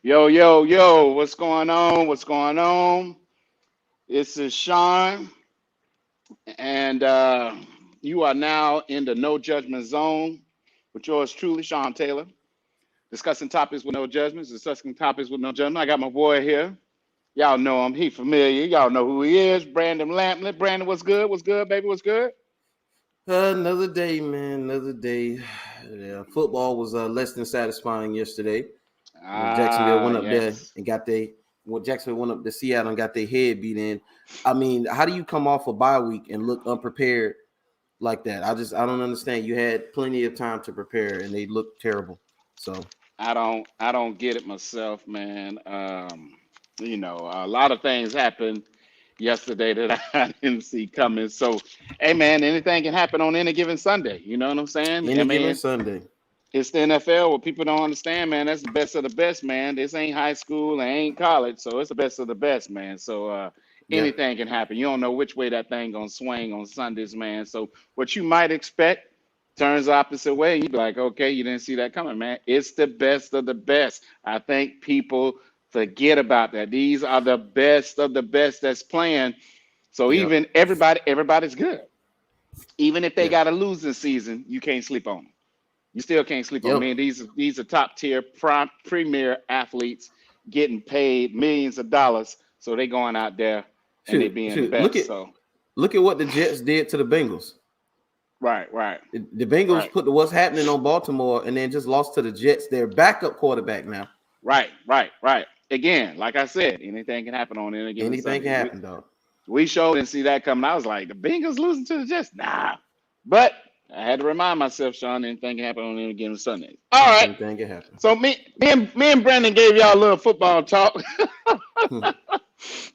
Yo, yo, yo, what's going on? What's going on? This is Sean, and you are now in the No Judgment Zone with yours truly, Sean Taylor, discussing topics with no judgments, discussing topics with no judgment. I got my boy here. Y'all know him. He familiar. Y'all know who he is. Brandon Lampley. Brandon, what's good? What's good, baby? What's good? Another day, man. Another day. Yeah, football was less than satisfying yesterday. Jacksonville Ah, went up there yes. and got they. Well, Jacksonville went up to Seattle and got their head beat in. I mean, how do you come off a bye week and look unprepared like that? I don't understand. You had plenty of time to prepare and they looked terrible. So I don't get it myself, man. A lot of things happened yesterday that I didn't see coming. So, hey, man, anything can happen on any given Sunday. You know what I'm saying? I any given mean, Sunday, it's the NFL. What people don't understand, man, that's the best of the best, man. This ain't high school and ain't college, so it's the best of the best, man. So, yeah, anything can happen. You don't know which way that thing gonna swing on Sundays, man. So, what you might expect turns the opposite way. You be like, okay, you didn't see that coming, man. It's the best of the best. I think people forget about that. These are the best of the best that's playing. So yep, even everybody's good. Even if they yeah, got a losing season, you can't sleep on them. You still can't sleep on yep. me. These are top tier premier athletes getting paid millions of dollars. So they going out there and they Shoot, being the shoot. Look best. at So look at what the Jets did to the Bengals. right, right, The Bengals right, put the what's happening on Baltimore and then just lost to the Jets. Their backup quarterback now. right. Again, like I said, anything can happen on any given Anything can Sunday. We happen, dog. we showed didn't see that coming. I was like, the Bengals losing to the Jets? Nah. But I had to remind myself, Sean, anything can happen on any given Sunday. All right. Anything can happen. So me and Brandon gave y'all a little football talk.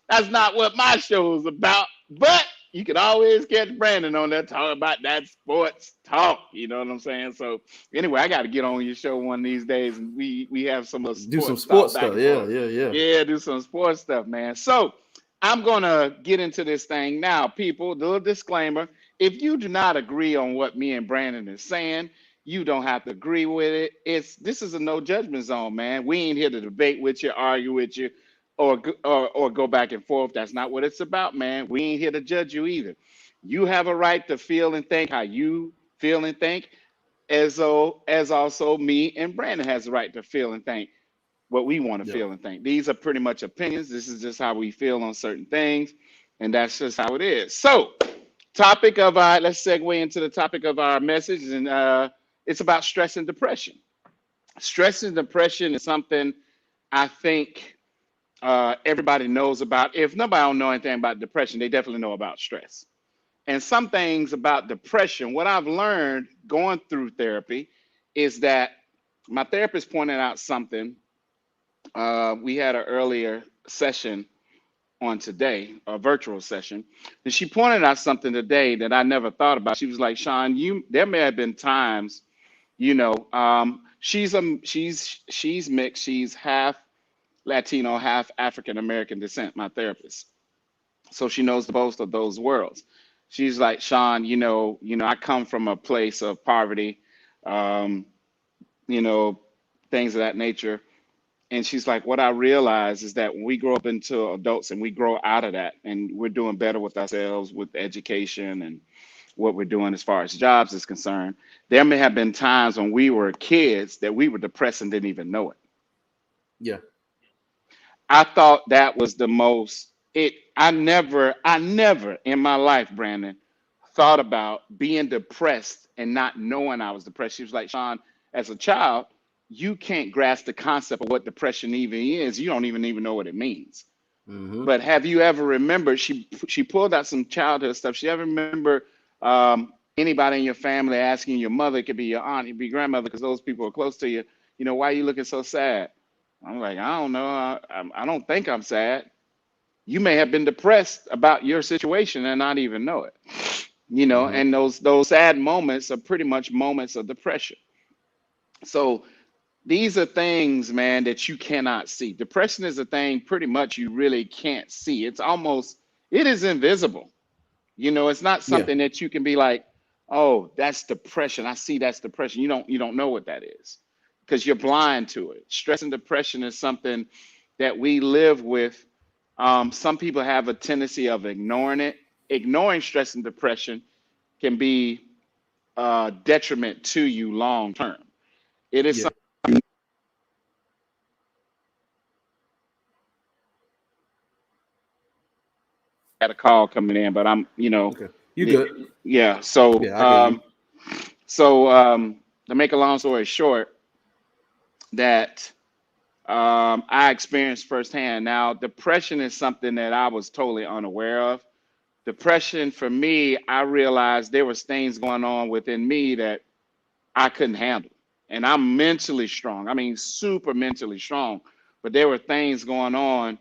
That's not what my show is about. But you can always catch Brandon on there talking about that sports talk. You know what I'm saying? So anyway, I got to get on your show one of these days, and we have some of the Do some sports talk sports back stuff. and Yeah, forth. yeah, yeah. Yeah, do some sports stuff, man. So I'm gonna get into this thing now, people. Little disclaimer: if you do not agree on what me and Brandon is saying, you don't have to agree with it. This is a no judgment zone, man. We ain't here to debate with you, argue with you, or go back and forth. That's not what it's about, man. We ain't here to judge you either. You have a right to feel and think how you feel and think, as also me and Brandon has a right to feel and think what we want to Yep. feel and think. These are pretty much opinions. This is just how we feel on certain things, and that's just how it is. So, topic of our let's segue into the topic of our message, and it's about stress and depression. Stress and depression is something I think everybody knows about. If nobody don't know anything about depression, they definitely know about stress. And some things about depression, what I've learned going through therapy is that my therapist pointed out something. We had an earlier session on today, a virtual session, and she pointed out something today that I never thought about. She was like, "Sean, you there may have been times, she's mixed, she's half Latino, half African American descent, my therapist. So she knows both of those worlds. She's like, Sean, I come from a place of poverty, um, you know, things of that nature. And she's like, what I realize is that when we grow up into adults and we grow out of that and we're doing better with ourselves, with education and what we're doing as far as jobs is concerned, there may have been times when we were kids that we were depressed and didn't even know it. Yeah. I thought that was the most it I never in my life, Brandon, thought about being depressed and not knowing I was depressed. She was like, Sean, as a child, you can't grasp the concept of what depression even is. You don't even know what it means. Mm-hmm. But have you ever remembered? She pulled out some childhood stuff. She ever remember anybody in your family asking your mother, it could be your aunt, it could be your grandmother, because those people are close to you. Why are you looking so sad? I'm like, I don't know. I don't think I'm sad. You may have been depressed about your situation and not even know it. Mm-hmm. And those sad moments are pretty much moments of depression. So these are things, man, that you cannot see. Depression is a thing pretty much you really can't see. It is invisible. It's not Yeah. something that you can be like, oh, that's depression. I see that's depression. You don't know what that is. because you're blind to it. Stress and depression is something that we live with. Some people have a tendency of ignoring it. Ignoring stress and depression can be detriment to you long term. It is Yeah. something. Got a call coming in, but I'm, Okay. You good? yeah. So, Yeah, I hear you. to make a long story short, that I experienced firsthand. Now, depression is something that I was totally unaware of. Depression for me, I realized there was things going on within me that I couldn't handle. And I'm mentally strong. I mean, super mentally strong. But there were things going on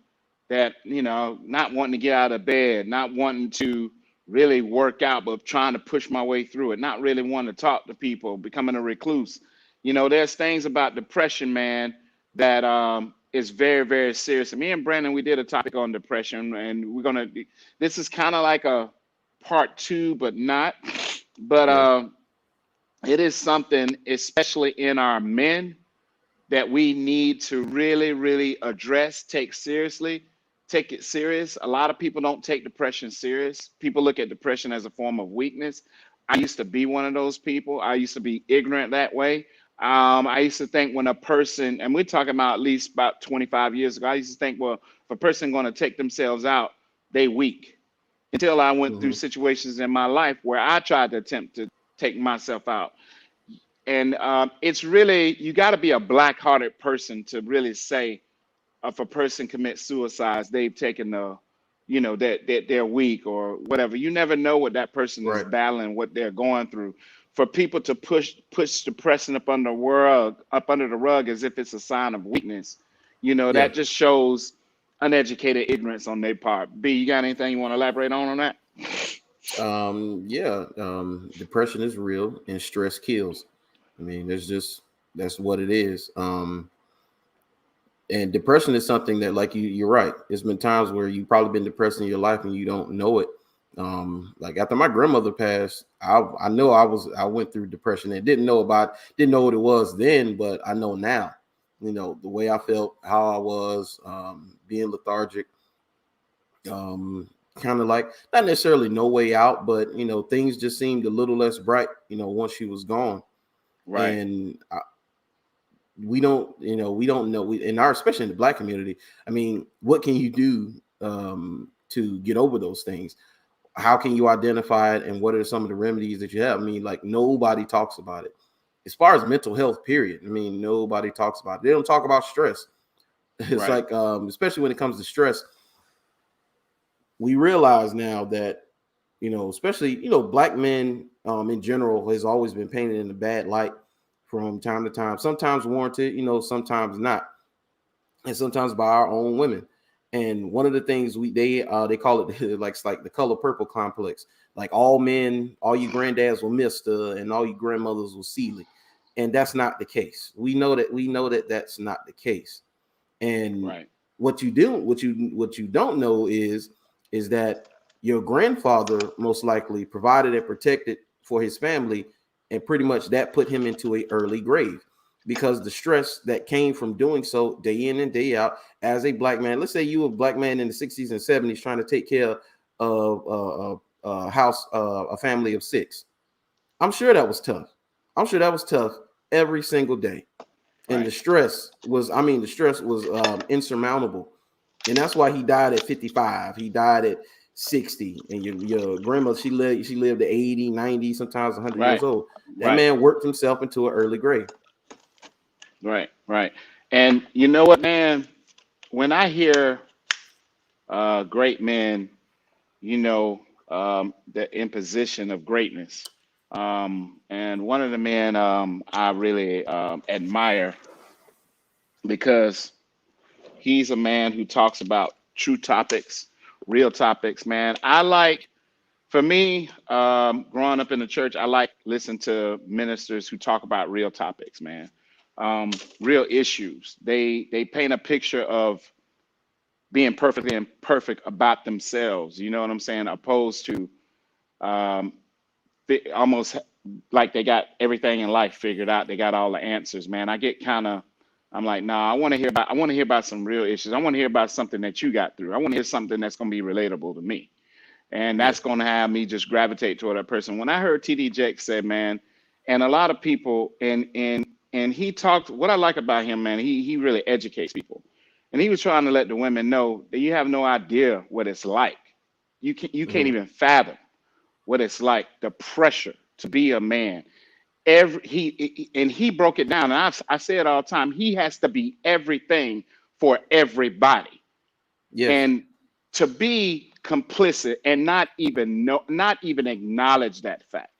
that, not wanting to get out of bed, not wanting to really work out, but trying to push my way through it, not really wanting to talk to people, becoming a recluse. There's things about depression, man, that is very, very serious. And me and Brandon, we did a topic on depression, and this is kind of like a part two, but not. But Yeah. it is something, especially in our men, that we need to really, really address, take seriously, take it serious. A lot of people don't take depression serious. People look at depression as a form of weakness. I used to be one of those people. I used to be ignorant that way. I used to think when a person, and we're talking about at least about 25 years ago, I used to think, well, if a person going to take themselves out, they weak. Until I went through Hmm. situations in my life where I tried to attempt to take myself out. And it's really, you got to be a black-hearted person to really say if a person commits suicide, they've taken that they're weak or whatever. You never know what that person is Right. battling, what they're going through. For people to push depression up under the rug as if it's a sign of weakness, Yeah. that just shows uneducated ignorance on their part. B, you got anything you want to elaborate on that? Yeah. Depression is real and stress kills. I mean, that's what it is. And depression is something that, like you're right. There's been times where you've probably been depressed in your life and you don't know it. Like after my grandmother passed, I know I went through depression and didn't know what it was then, but I know now. The way I felt, how I was, being lethargic, kind of like not necessarily no way out, but things just seemed a little less bright. Once she was gone, Right, and we don't know in our, especially in the black community. I mean, what can you do to get over those things? How can you identify it, and what are some of the remedies that you have? I mean, like, nobody talks about it as far as mental health, period. I mean, nobody talks about it. They don't talk about stress. It's right, like, especially when it comes to stress, we realize now that, especially, black men in general has always been painted in a bad light from time to time, sometimes warranted, sometimes not, and sometimes by our own women. And one of the things they call it like, it's like the color purple complex. Like, all men, all you granddads will Mister, and all you grandmothers will Celie. And that's not the case. We know that that's not the case. And right, what you don't know is that your grandfather most likely provided and protected for his family, and pretty much that put him into a early grave, because the stress that came from doing so day in and day out as a black man. Let's say you were a black man in the 60s and 70s trying to take care of a house, a family of six. I'm sure that was tough. I'm sure that was tough every single day. And right. the stress was insurmountable. And that's why he died at 55. He died at 60. And your grandma, she lived to 80, 90, sometimes 100 years Right, old. That right, man worked himself into an early grave. right, right. And you know what, man? When I hear great men, the imposition of greatness, and one of the men I really admire because he's a man who talks about true topics, real topics, man. For me, growing up in the church, I like listen to ministers who talk about real topics, man. Real issues. They paint a picture of being perfectly imperfect about themselves. You know what I'm saying? Opposed to um, almost like they got everything in life figured out. They got all the answers, man. I'm like, nah, I want to hear about some real issues. I want to hear about something that you got through. I want to hear something that's going to be relatable to me. And Yeah. that's going to have me just gravitate toward that person. When I heard TD Jakes said, man, and a lot of people, and he talked, what I like about him, man, he really educates people. And he was trying to let the women know that you have no idea what it's like. You can't Mhm. even fathom what it's like, the pressure to be a man. And he broke it down. And I say it all the time. He has to be everything for everybody, Yes. and to be complicit and not even acknowledge that fact.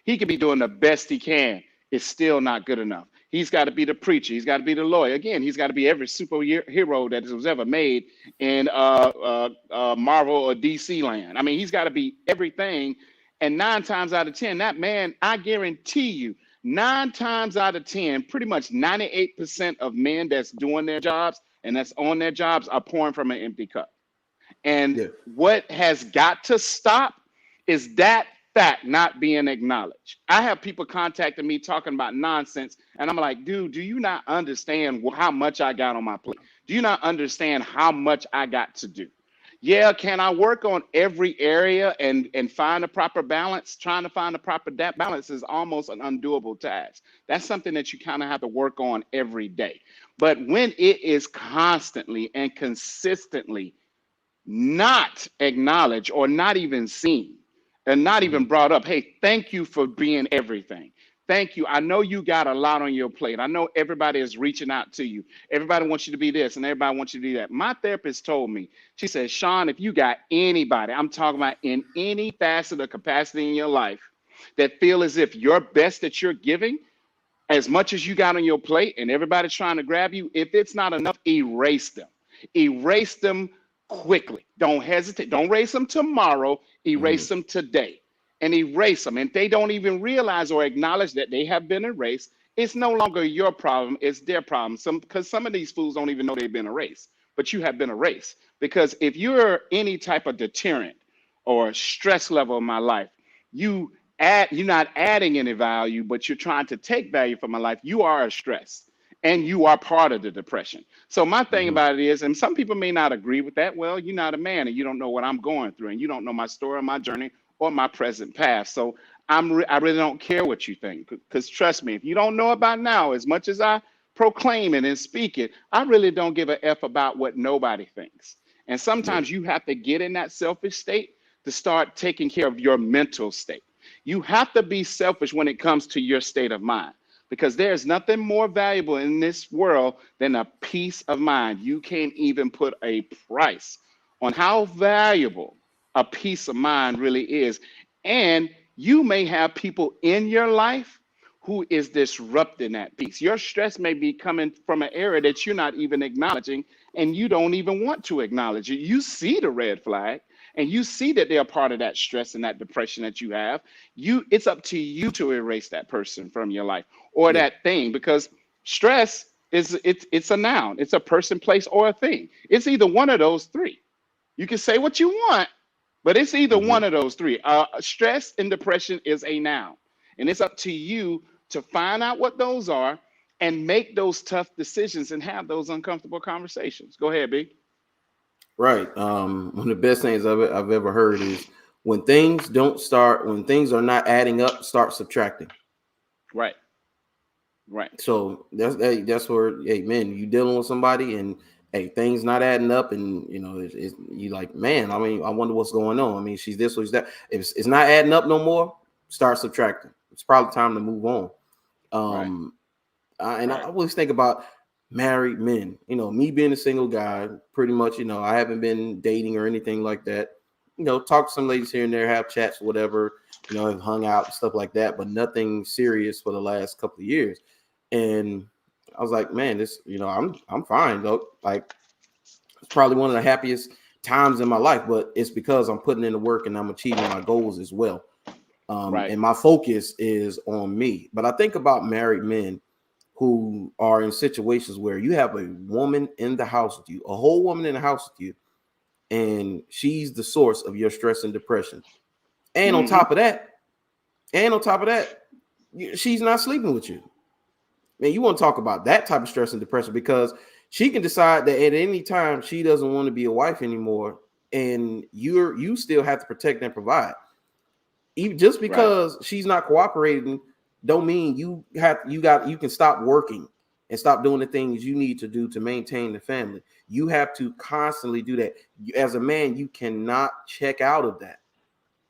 He could be doing the best he can. It's still not good enough. He's got to be the preacher. He's got to be the lawyer. Again, he's got to be every superhero that was ever made in Marvel or DC land. I mean, he's got to be everything. And 9 times out of 10, that man, I guarantee you, 9 times out of 10, pretty much 98% of men that's doing their jobs and that's on their jobs are pouring from an empty cup. And Yeah. what has got to stop is that fact not being acknowledged. I have people contacting me talking about nonsense, and I'm like, dude, do you not understand how much I got on my plate? Do you not understand how much I got to do? Yeah, can I work on every area and find a proper balance? Trying to find a proper balance is almost an undoable task. That's something that you kind of have to work on every day. But when it is constantly and consistently not acknowledged or not even seen and not even Mhm. brought up, hey, thank you for being everything. Thank you. I know you got a lot on your plate. I know everybody is reaching out to you. Everybody wants you to be this and everybody wants you to do that. My therapist told me, she said, Sean, if you got anybody, I'm talking about in any facet or capacity in your life, that feel as if your best that you're giving, as much as you got on your plate and everybody's trying to grab you, if it's not enough, erase them. Erase them quickly. Don't hesitate. Don't erase them tomorrow. Erase Mhm. them today and erase them. And they don't even realize or acknowledge that they have been erased. It's no longer your problem. It's their problem. Because some of these fools don't even know they've been erased, but you have been erased. Because if you're any type of deterrent or stress level in my life, you you're not adding any value, but you're trying to take value from my life. You are a stress and you are part of the depression. So my thing Mhm. about it is, and some people may not agree with that. Well, you're not a man and you don't know what I'm going through and you don't know my story, my journey, or my present past. So I really don't care what you think, because trust me, if you don't know about now, as much as I proclaim it and speak it, I really don't give a F about what nobody thinks. And Yeah. sometimes you have to get in that selfish state to start taking care of your mental state. You have to be selfish when it comes to your state of mind, because there's nothing more valuable in this world than a peace of mind. You can't even put a price on how valuable a peace of mind really is. And you may have people in your life who is disrupting that peace. Your stress may be coming from an area that you're not even acknowledging, and you don't even want to acknowledge it. You see the red flag, and you see that they're part of that stress and that depression that you have. It's up to you to erase that person from your life or Yeah. that thing, because stress it's a noun. It's a person, place, or a thing. It's either one of those three. You can say what you want, but it's either Mhm. one of those three. Stress and depression is a noun, and it's up to you to find out what those are and make those tough decisions and have those uncomfortable conversations. Go ahead, B. Right. One of the best things I've ever heard is when things are not adding up, start subtracting. Right, right, So that's where, hey man, you dealing with somebody and hey, things not adding up, and you know you like, man. I mean, I wonder what's going on. I mean, she's this or she's that. If it's not adding up no more, start subtracting. It's probably time to move on. right, Um, and I right. always think about married men. You know, me being a single guy, pretty much. You know, I haven't been dating or anything like that. You know, talk to some ladies here and there, have chats, whatever. You know, have hung out and stuff like that, but nothing serious for the last couple of years. And I was like, man, this, you know, I'm fine though. Like, it's probably one of the happiest times in my life, but it's because I'm putting in the work and I'm achieving my goals as well. Right. And my focus is on me. But I think about married men who are in situations where you have a woman in the house with you, a whole woman in the house with you, and she's the source of your stress and depression. And on Mm-hmm. top of that, and on top of that, she's not sleeping with you. Man, you want to talk about that type of stress and depression, because she can decide that at any time she doesn't want to be a wife anymore, and you still have to protect and provide. Even just Right. because she's not cooperating, don't mean you can stop working and stop doing the things you need to do to maintain the family. You have to constantly do that. As a man, you cannot check out of that.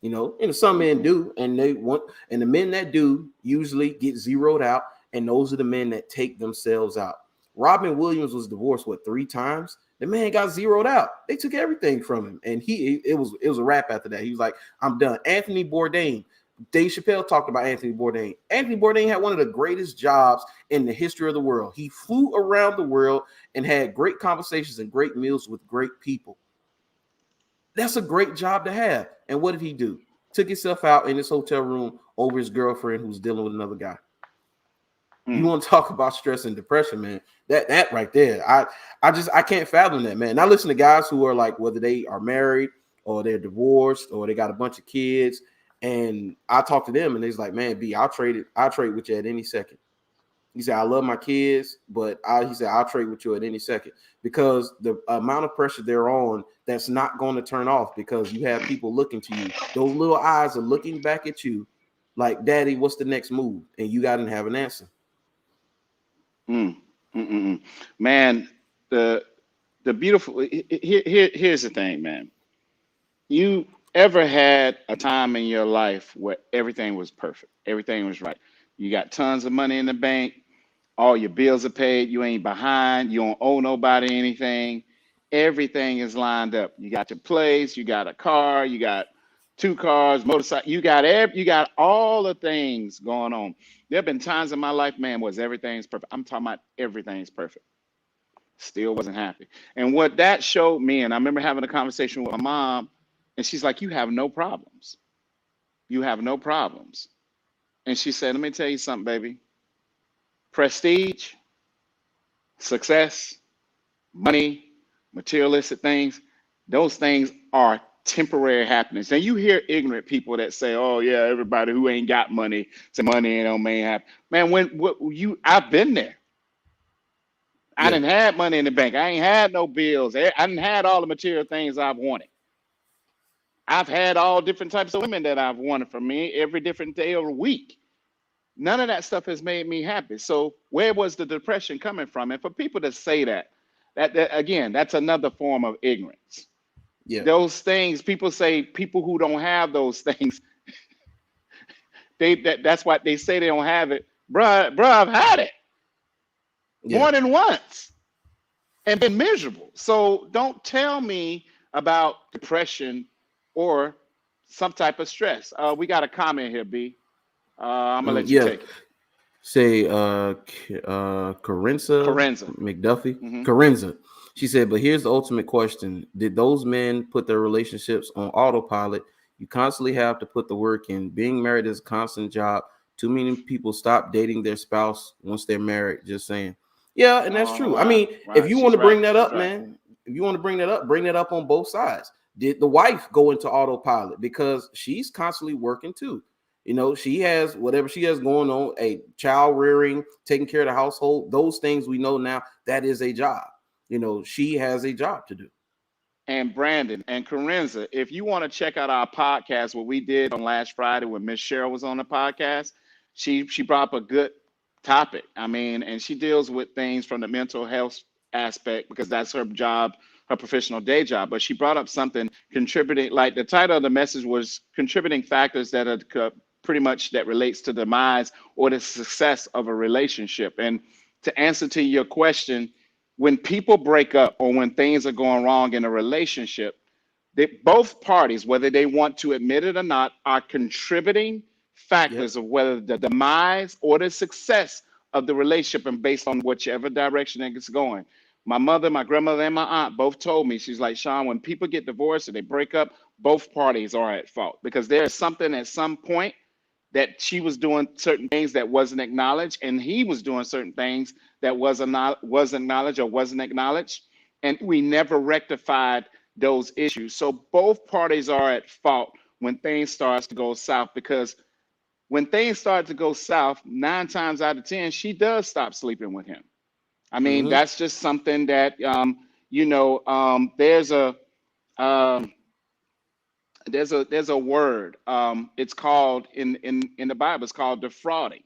And some men do, and the men that do usually get zeroed out, and those are the men that take themselves out. Robin Williams was divorced 3 times. The man got zeroed out. They took everything from him, and it was a wrap after that. He was like, "I'm done." Anthony Bourdain. Dave Chappelle talked about Anthony Bourdain. Anthony Bourdain had one of the greatest jobs in the history of the world. He flew around the world and had great conversations and great meals with great people. That's a great job to have. And what did he do? Took himself out in his hotel room over his girlfriend who's dealing with another guy. You want to talk about stress and depression, man? That right there, I can't fathom that, man. And I listen to guys who are like, whether they are married or they're divorced or they got a bunch of kids, and I talk to them and they're like, "Man, B, I'll trade with you at any second." He said, "I love my kids, but he said I'll trade with you at any second," because the amount of pressure they're on, that's not going to turn off, because you have people looking to you. Those little eyes are looking back at you like, "Daddy, what's the next move?" And you got to have an answer. Man, the beautiful here's the thing, man. You ever had a time in your life where everything was perfect, everything was right? You got tons of money in the bank, all your bills are paid, you ain't behind, you don't owe nobody anything, everything is lined up. You got your place, you got a car, you got 2 cars, motorcycle, you got all the things going on. There have been times in my life, man, was everything's perfect. I'm talking about everything's perfect. Still wasn't happy. And what that showed me, and I remember having a conversation with my mom, and she's like, "You have no problems. You have no problems." And she said, "Let me tell you something, baby. Prestige, success, money, materialistic things, those things are temporary happiness." And you hear ignorant people that say, "Oh yeah, everybody who ain't got money, say money ain't happy." Man, I've been there. I Yeah, didn't have money in the bank. I ain't had no bills. I didn't had all the material things I've wanted. I've had all different types of women that I've wanted from me every different day of the week. None of that stuff has made me happy. So where was the depression coming from? And for people to say that again, that's another form of ignorance. yeah, Those things, people say people who don't have those things, that's why they say they don't have it. Bruh, I've had it yeah. more than once and been miserable. So don't tell me about depression or some type of stress. We got a comment here, B. I'm gonna let you Yeah. take it. Say Corinza Corenza. McDuffie. Hmm. Corinza. She said, "But here's the ultimate question. Did those men put their relationships on autopilot? You constantly have to put the work in. Being married is a constant job. Too many people stop dating their spouse once they're married." Just saying. Yeah, and that's Oh true. I wow, mean, if right. you want She's to bring right. that She's up, right. man, if you want to bring that up on both sides. Did the wife go into autopilot? Because she's constantly working too. She has whatever she has going on, a child rearing, taking care of the household. Those things we know now, that is a job. She has a job to do. And Brandon and Corinza, if you want to check out our podcast, what we did on last Friday when Miss Cheryl was on the podcast, she brought up a good topic. I mean, and she deals with things from the mental health aspect because that's her job, her professional day job. But she brought up something contributing, like the title of the message was contributing factors that are pretty much that relates to the demise or the success of a relationship. And to answer to your question, when people break up or when things are going wrong in a relationship, both parties, whether they want to admit it or not, are contributing Yep. factors of whether the demise or the success of the relationship and based on whichever direction it's going. My mother, my grandmother, and my aunt both told me, she's like, "Sean, when people get divorced or they break up, both parties are at fault because there is something at some point that she was doing certain things that wasn't acknowledged, and he was doing certain things that wasn't acknowledged or wasn't acknowledged, and we never rectified those issues. So both parties are at fault when things starts to go south because when things start to go south, 9 times out of 10, she does stop sleeping with him. I mean, Mm-hmm. that's just something that there's a um, there's a word. It's called in the Bible. It's called defrauding.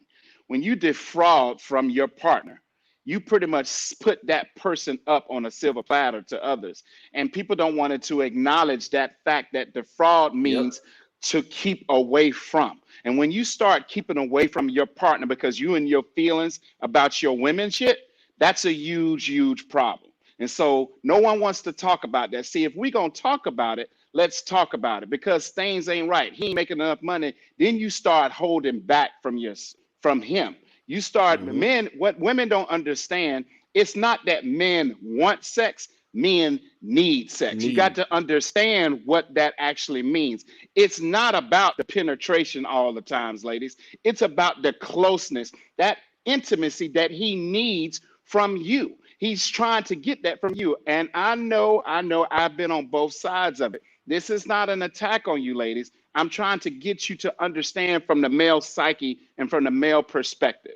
When you defraud from your partner, you pretty much put that person up on a silver platter to others, and people don't want to acknowledge that fact that defraud Yep. means to keep away from. And when you start keeping away from your partner because you and your feelings about your women shit, that's a huge, huge problem. And so no one wants to talk about that. See, if we gonna talk about it, let's talk about it because things ain't right. He ain't making enough money. Then you start holding back from him. You start Mm-hmm. men. What women don't understand, it's not that men want sex. Men need sex. You got Need. to understand what that actually means. It's not about the penetration all the times, ladies. It's about the closeness, that intimacy that he needs from you. He's trying to get that from you. And I know I've been on both sides of it. This is not an attack on you, ladies. I'm trying to get you to understand from the male psyche and from the male perspective.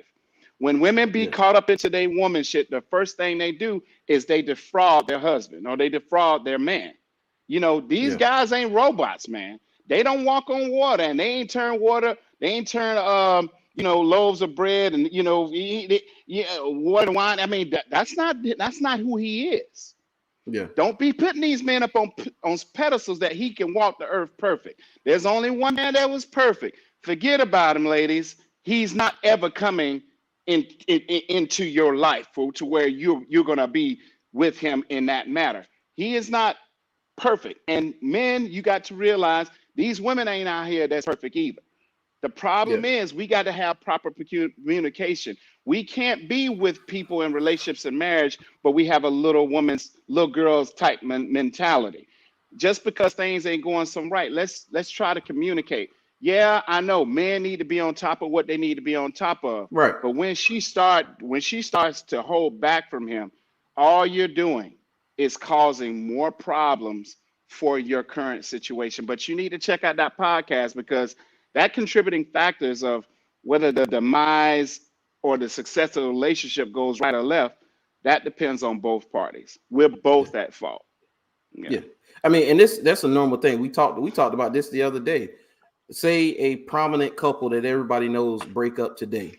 When women be Yes. caught up into their woman shit, the first thing they do is they defraud their husband or they defraud their man. These Yeah. guys ain't robots, man. They don't walk on water and they ain't turn water, they ain't turn loaves of bread and water and wine. I mean, that's not who he is. Yeah. Don't be putting these men up on pedestals that he can walk the earth perfect. There's only one man that was perfect. Forget about him, ladies. He's not ever coming into your life to where you're gonna be with him in that matter. He is not perfect. And men, you got to realize these women ain't out here that's perfect either. The Yeah. problem is we got to have proper communication. We can't be with people in relationships and marriage, but we have a little girl's type mentality. Just because things ain't going some right, let's try to communicate. Yeah, I know men need to be on top of what they need to be on top of, Right. but when she starts to hold back from him, all you're doing is causing more problems for your current situation. But you need to check out that podcast because that contributing factors of whether the demise or the success of the relationship goes right or left, that depends on both parties. We're Yeah. both at fault. Yeah. Yeah. I mean, and that's a normal thing. We talked about this the other day. Say a prominent couple that everybody knows break up today.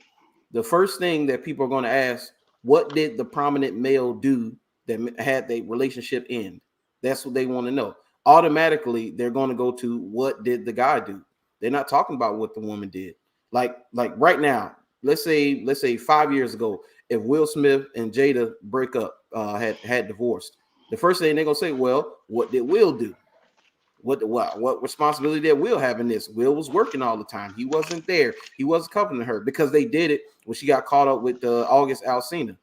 The first thing that people are going to ask, what did the prominent male do that had the relationship end? That's what they want to know. Automatically, they're going to go to what did the guy do? They're not talking about what the woman did. Like right now, let's say 5 years ago, if Will Smith and Jada break up, had divorced, the first thing they're gonna say, well, what did Will do? What responsibility did Will have in this? Will was working all the time. He wasn't there. He wasn't covering her because they did it when she got caught up with August Alsina.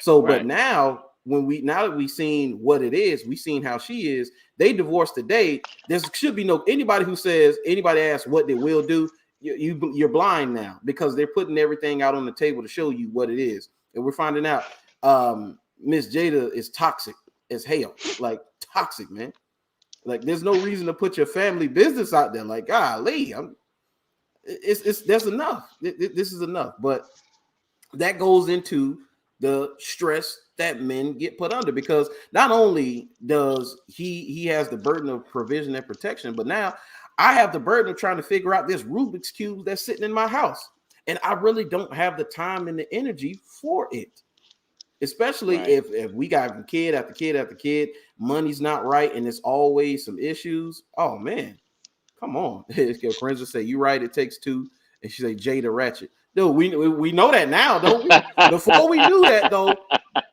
So, but Right. now now that we've seen what it is, we've seen how she is. They divorced today. There should be no anybody who says anybody asks what did Will do. You're blind now because they're putting everything out on the table to show you what it is, and we're finding out Miss Jada is toxic as hell, like toxic, man. Like, there's no reason to put your family business out there. Like, golly, it's that's enough. This is enough. But that goes into the stress that men get put under because not only does he has the burden of provision and protection, but now I have the burden of trying to figure out this Rubik's cube that's sitting in my house, and I really don't have the time and the energy for it. Especially Right. if we got kid after kid after kid, money's not right, and there's always some issues. Oh man, come on. Corinza say you right. It takes two, and she say Jada Ratchet. Dude, we know that now, don't we? Before we knew that though,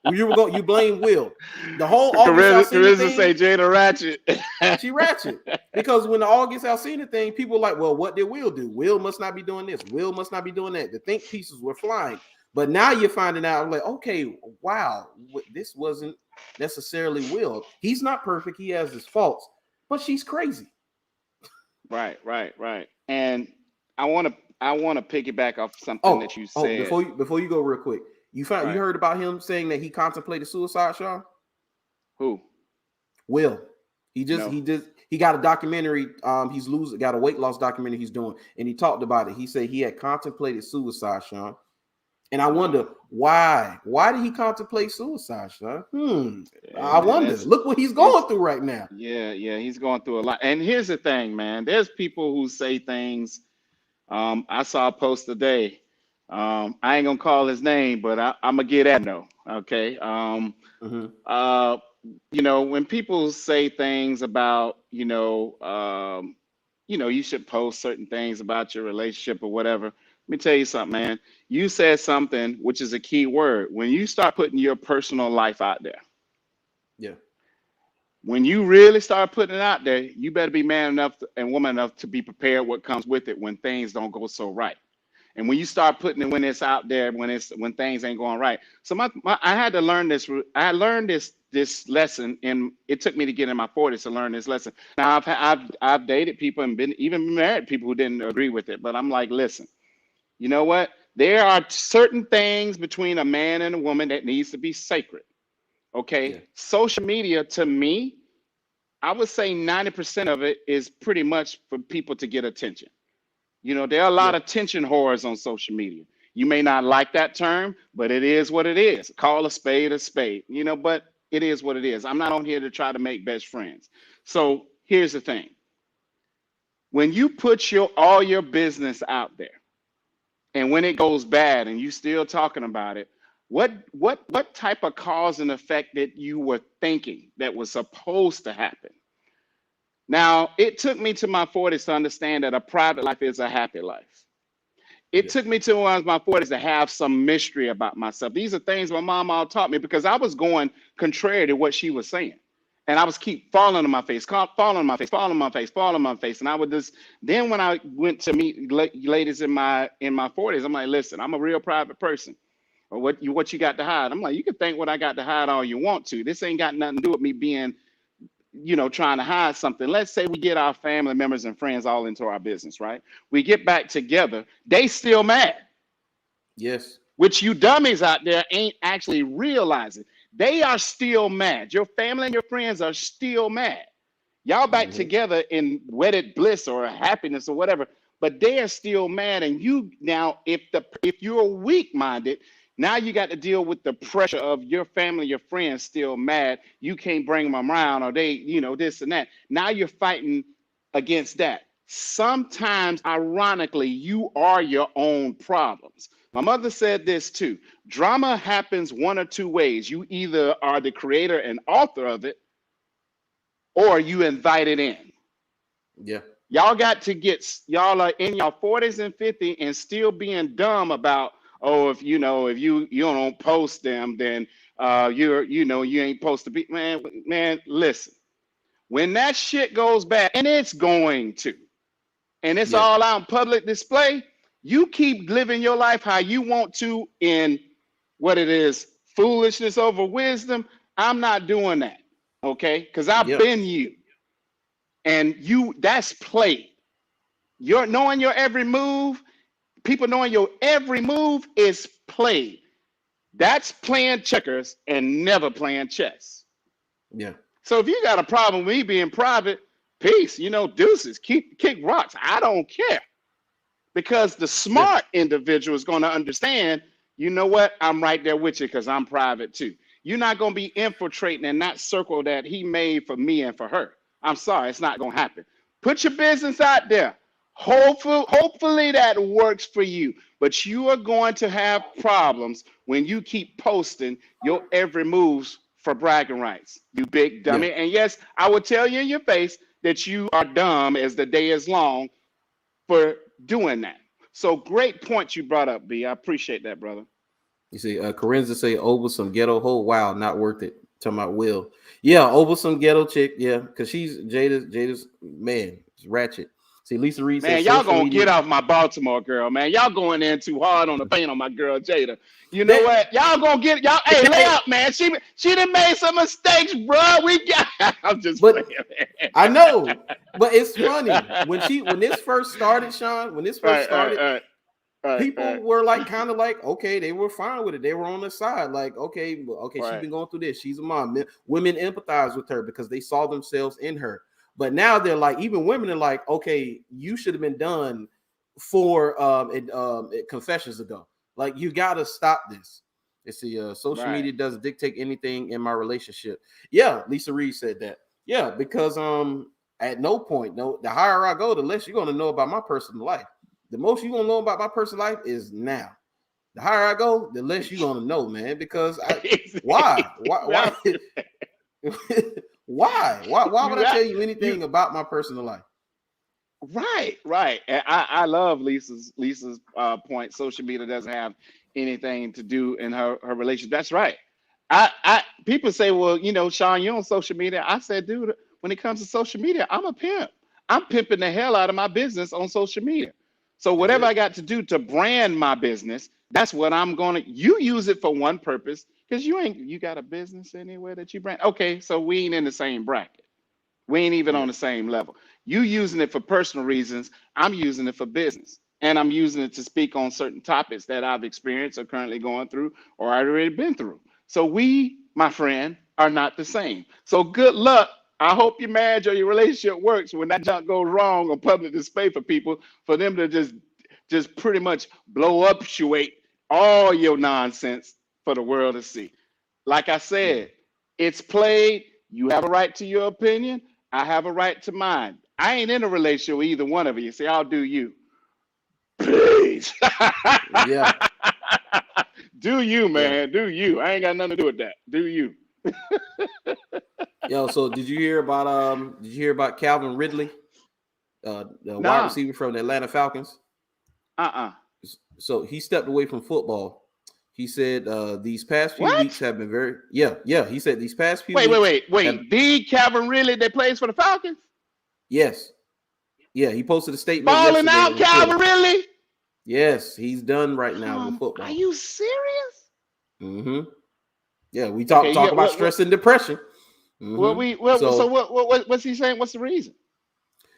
you blame Will. The whole August Alsina Carissa thing, say Jada Ratchet. she ratchet because when the August Alsina thing, people were like, well, what did Will do? Will must not be doing this. Will must not be doing that. The think pieces were flying. But now you're finding out, I'm like, okay, wow, this wasn't necessarily Will. He's not perfect. He has his faults, but she's crazy. Right. And I want to piggyback off something that Oh, you oh, said. before you go real quick, you Right. heard about him saying that he contemplated suicide, Sean? Who? Will. He just No. He got a documentary. Got a weight loss documentary he's doing, and he talked about it. He said he had contemplated suicide, Sean. And I wonder why. Why did he contemplate suicide, Sean? I wonder. Look what he's going through right now. Yeah, he's going through a lot. And here's the thing, man. There's people who say things. I saw a post today. I ain't gonna call his name, but I'm gonna get at him. Okay. When people say things about, you should post certain things about your relationship or whatever. Let me tell you something, man. You said something, which is a key word. When you start putting your personal life out there. Yeah. When you really start putting it out there, you better be man enough and woman enough to be prepared what comes with it when things don't go so right. And when you start putting it when it's out there, when things ain't going right. So I had to learn this. I learned this lesson, and it took me to get in my 40s to learn this lesson. Now I've dated people and been even married people who didn't agree with it, but I'm like, listen, you know what? There are certain things between a man and a woman that needs to be sacred. Okay. Yeah. Social media, to me, I would say 90% of it is pretty much for people to get attention. There are a lot of attention whores on social media. You may not like that term, but it is what it is. Call a spade, but it is what it is. I'm not on here to try to make best friends. So here's the thing. When you put all your business out there, and when it goes bad and you still talking about it, what type of cause and effect that you were thinking that was supposed to happen? Now, it took me to my 40s to understand that a private life is a happy life. It took me to my 40s to have some mystery about myself. These are things my mom all taught me because I was going contrary to what she was saying. And I was keep falling on my face. And I would then when I went to meet ladies in my 40s, I'm like, listen, I'm a real private person. Or what you got to hide? I'm like, you can think what I got to hide all you want to. This ain't got nothing to do with me being, trying to hide something. Let's say we get our family members and friends all into our business, right? We get back together. They still mad. Yes. Which you dummies out there ain't actually realizing. They are still mad. Your family and your friends are still mad. Y'all back together in wedded bliss or happiness or whatever, but they are still mad. And you now, if you're weak-minded, now you got to deal with the pressure of your family, your friends still mad. You can't bring them around, or they, this and that. Now you're fighting against that. Sometimes, ironically, you are your own problems. My mother said this too. Drama happens one or two ways. You either are the creator and author of it, or you invite it in. Yeah. Y'all y'all are in your 40s and 50s and still being dumb about, if you don't post them, then you ain't supposed to be. Man, listen. When that shit goes bad, and it's going to, and it's all out in public display, you keep living your life how you want to in what it is, foolishness over wisdom. I'm not doing that, okay? Because I've been you. And that's play. You're knowing your every move. People knowing your every move is play. That's playing checkers and never playing chess. Yeah. So if you got a problem with me being private, peace, deuces, kick rocks. I don't care. Because the smart individual is going to understand, you know what? I'm right there with you because I'm private too. You're not going to be infiltrating in that circle that he made for me and for her. I'm sorry, it's not going to happen. Put your business out there. Hopefully that works for you. But you are going to have problems when you keep posting your every moves for bragging rights, you big dummy. And yes, I will tell you in your face that you are dumb as the day is long for doing that. So great point you brought up, B. I appreciate that, brother. You see, Corinza say over some ghetto hoe. Wow, not worth it. Talking about Will. Yeah, over some ghetto chick. Yeah, because she's Jada's man. It's ratchet. See, Lisa Reed man, y'all gonna get off my Baltimore girl, man. Y'all going in too hard on the paint on my girl Jada. You know what? Y'all gonna get y'all. Hey, lay up, man. She done made some mistakes, bro. I'm just playing, man. I know, but it's funny when this first started, Sean. When this first started, people were like kind of like, okay, they were fine with it. They were on the side, like, okay, she's been going through this. She's a mom. Women empathize with her because they saw themselves in her. But now they're like, even women are like, okay, you should have been done for confessions ago. Like, you got to stop this. It's the social media doesn't dictate anything in my relationship. Yeah, Lisa Reed said that. Yeah, because at no point, the higher I go, the less you're gonna know about my personal life. The most you're gonna know about my personal life is now. The higher I go, the less you're gonna know, man. Because why why would I tell you anything about my personal life? Right. And I love Lisa's point. Social media doesn't have anything to do in her relationship. That's right. I people say, well, Sean, you're on social media. I said, dude, when it comes to social media, I'm a pimp. I'm pimping the hell out of my business on social media. So whatever I got to do to brand my business, that's what I'm gonna. You use it for one purpose, because you got a business anywhere that you brand. Okay, so we ain't in the same bracket. We ain't even on the same level. You using it for personal reasons. I'm using it for business. And I'm using it to speak on certain topics that I've experienced or currently going through or already been through. So we, my friend, are not the same. So good luck. I hope your marriage or your relationship works when that junk goes wrong on public display for people, for them to just pretty much blow up, all your nonsense for the world to see. Like I said, it's played. You have a right to your opinion. I have a right to mine. I ain't in a relationship with either one of you. See, I'll do you. Please. Yeah. Do you, man. Do you. I ain't got nothing to do with that. Do you. Yo, so did you hear about Calvin Ridley? The wide receiver from the Atlanta Falcons? So he stepped away from football. He said these past few weeks have been very he said these past few weeks. Wait. The Calvin Ridley that plays for the Falcons? Yes. Yeah, he posted a statement. Balling out, Calvin Ridley? Yes, he's done right now with football. Are you serious? Mm-hmm. Yeah, we talk about stress and depression. Mm-hmm. So what's he saying? What's the reason?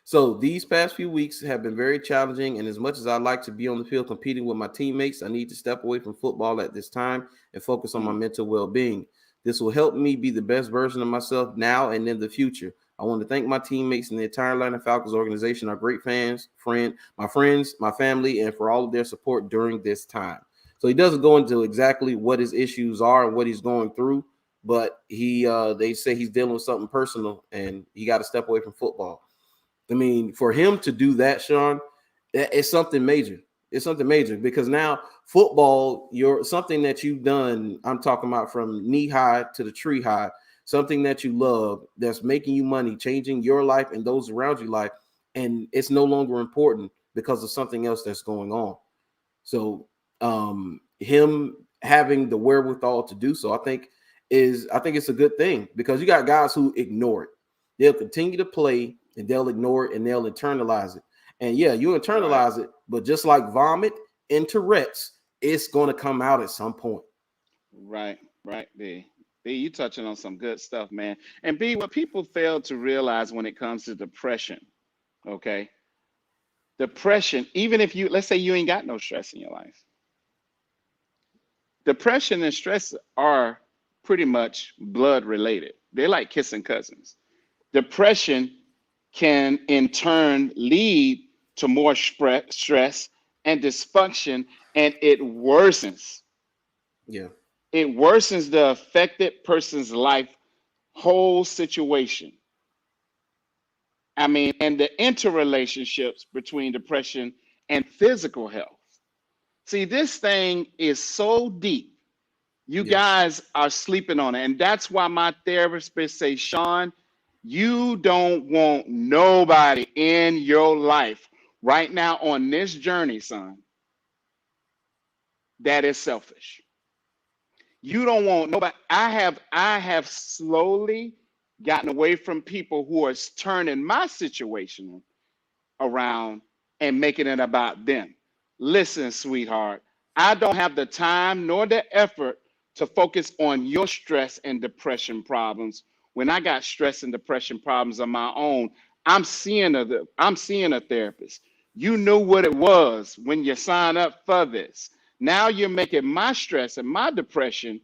So these past few weeks have been very challenging, and as much as I like to be on the field competing with my teammates, I need to step away from football at this time and focus on my mental well-being. This will help me be the best version of myself now and in the future. I want to thank my teammates and the entire Atlanta Falcons organization, our great fans, my friends, my family, and for all of their support during this time. So he doesn't go into exactly what his issues are and what he's going through, but they say he's dealing with something personal and he got to step away from football. I mean, for him to do that, Sean, it's something major. It's something major because now football, you're something that you've done. I'm talking about from knee high to the tree high, something that you love, that's making you money, changing your life and those around you life. And it's no longer important because of something else that's going on. So him having the wherewithal to do so, I think it's a good thing because you got guys who ignore it. They'll continue to play and they'll ignore it and they'll internalize it. And yeah, you internalize it, but just like vomit and Tourette's, it's going to come out at some point. Right, B. B, you touching on some good stuff, man. And B, what people fail to realize when it comes to depression, okay? Depression, even if let's say you ain't got no stress in your life. Depression and stress are pretty much blood related. They're like kissing cousins. Depression can in turn lead to more stress and dysfunction, and it worsens. Yeah. It worsens the affected person's life, whole situation. I mean, and the interrelationships between depression and physical health. See, this thing is so deep. You guys are sleeping on it. And that's why my therapist say, Sean, you don't want nobody in your life right now on this journey, son, that is selfish. You don't want nobody. I have slowly gotten away from people who are turning my situation around and making it about them. Listen, sweetheart, I don't have the time nor the effort to focus on your stress and depression problems. When I got stress and depression problems of my own, I'm seeing a therapist. You knew what it was when you signed up for this. Now you're making my stress and my depression,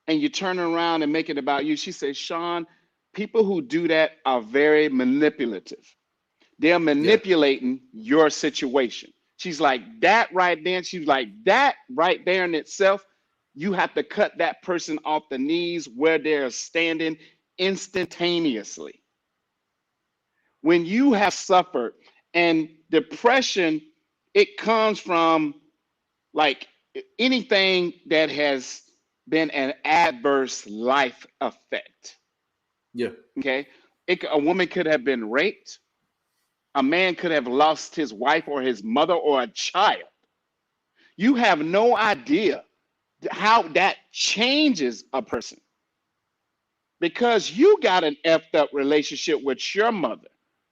and you turn around and make it about you. She says, Sean, People who do that are very manipulative. They're Yeah. manipulating your situation. She's like, that right then. She's like, that right there in itself, you have to cut that person off the knees where they're standing instantaneously. When you have suffered, and depression, it comes from like anything that has been an adverse life effect. Yeah. Okay. A woman could have been raped. A man could have lost his wife or his mother or a child. You have no idea how that changes a person because you got an effed up relationship with your mother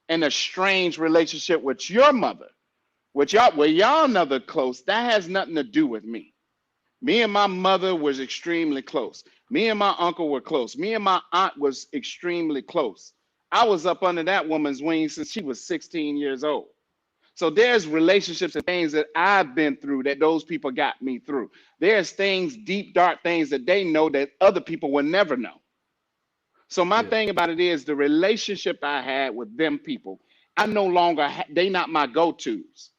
and a strange relationship with your mother, which y'all, well, y'all never close. That has nothing to do with me. Me and my mother was extremely close. Me and my uncle were close. Me and my aunt was extremely close. I was up under that woman's wing since she was 16 years old. So there's relationships and things that I've been through that those people got me through. There's things, deep, dark things that they know that other people will never know. So my Yeah. thing about it is the relationship I had with them people, I no longer, they not my go-tos.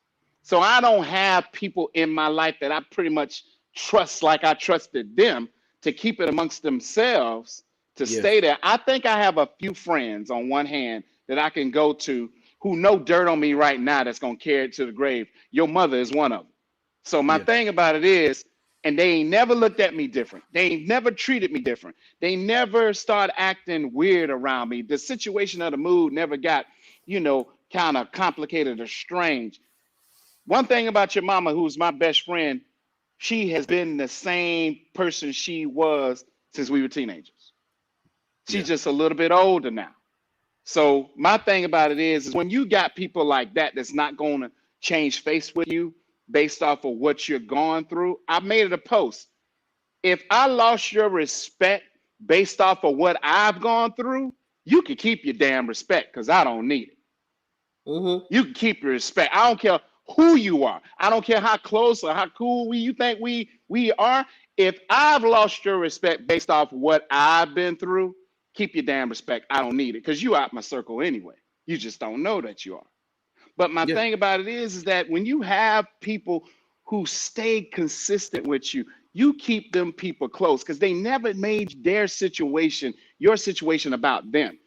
So I don't have people in my life that I pretty much trust like I trusted them to keep it amongst themselves to stay Yes. there. I think I have a few friends on one hand that I can go to who know dirt on me right now that's going to carry it to the grave. Your mother is one of them. So my Yeah. thing about it is, and they ain't never looked at me different. They ain't never treated me different. They never start acting weird around me. The situation of the mood never got, kind of complicated or strange. One thing about your mama, who's my best friend, she has been the same person she was since we were teenagers. She's Yeah. just a little bit older now. So my thing about it is when you got people like that that's not going to change face with you based off of what you're going through. I made it a post. If I lost your respect based off of what I've gone through, you can keep your damn respect because I don't need it. Mm-hmm. You can keep your respect. I don't care who you are. I don't care how close or how cool you think we are. If I've lost your respect based off what I've been through, keep your damn respect. I don't need it because you out my circle anyway. You just don't know that you are. But my Yeah. thing about it is that when you have people who stay consistent with you, you keep them people close because they never made your situation about them.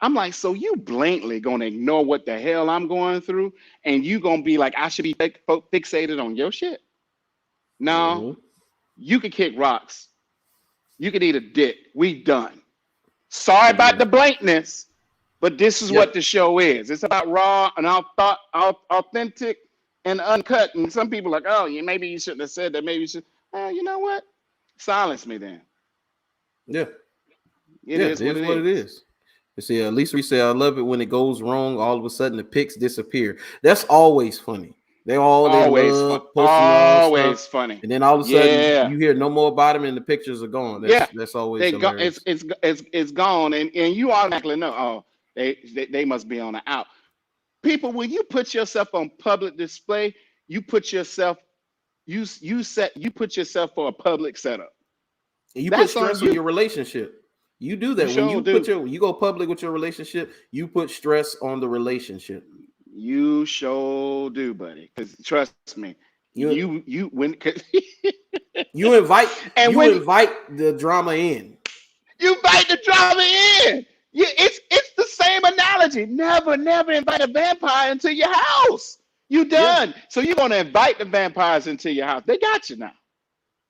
I'm like, so you blatantly gonna ignore what the hell I'm going through, and you gonna be like, I should be fixated on your shit? No, Mm-hmm. you can kick rocks. You can eat a dick. We done. Sorry about Yeah. the blankness, but this is Yeah. what the show is. It's about raw and authentic and uncut. And some people are like, oh, maybe you shouldn't have said that. Maybe you should. Well, you know what? Silence me then. Yeah. It Yeah. is It what is it what it is. is. You see, at least we say, I love it when it goes wrong. All of a sudden, the pics disappear. That's always funny. They Always fun. love posting all stuff, Always funny. and then all of a sudden Yeah. you hear no more about them, and the pictures are gone. Yeah. That's always They go. It's hilarious. it's it's gone, and you automatically know. Oh, they must be on the out. People, when you put yourself on public display, you put yourself you put yourself for a public setup. And you put That's on stress on you. your relationship. You do You that when sure you do. you go public with your relationship. You put stress on the relationship. You sure do, buddy. Because trust me, You you when you invite and you when invite the drama in. you invite the drama in, it's the same analogy. Never invite a vampire into your house. You Yeah, done. So you're gonna invite the vampires into your house. They got you now.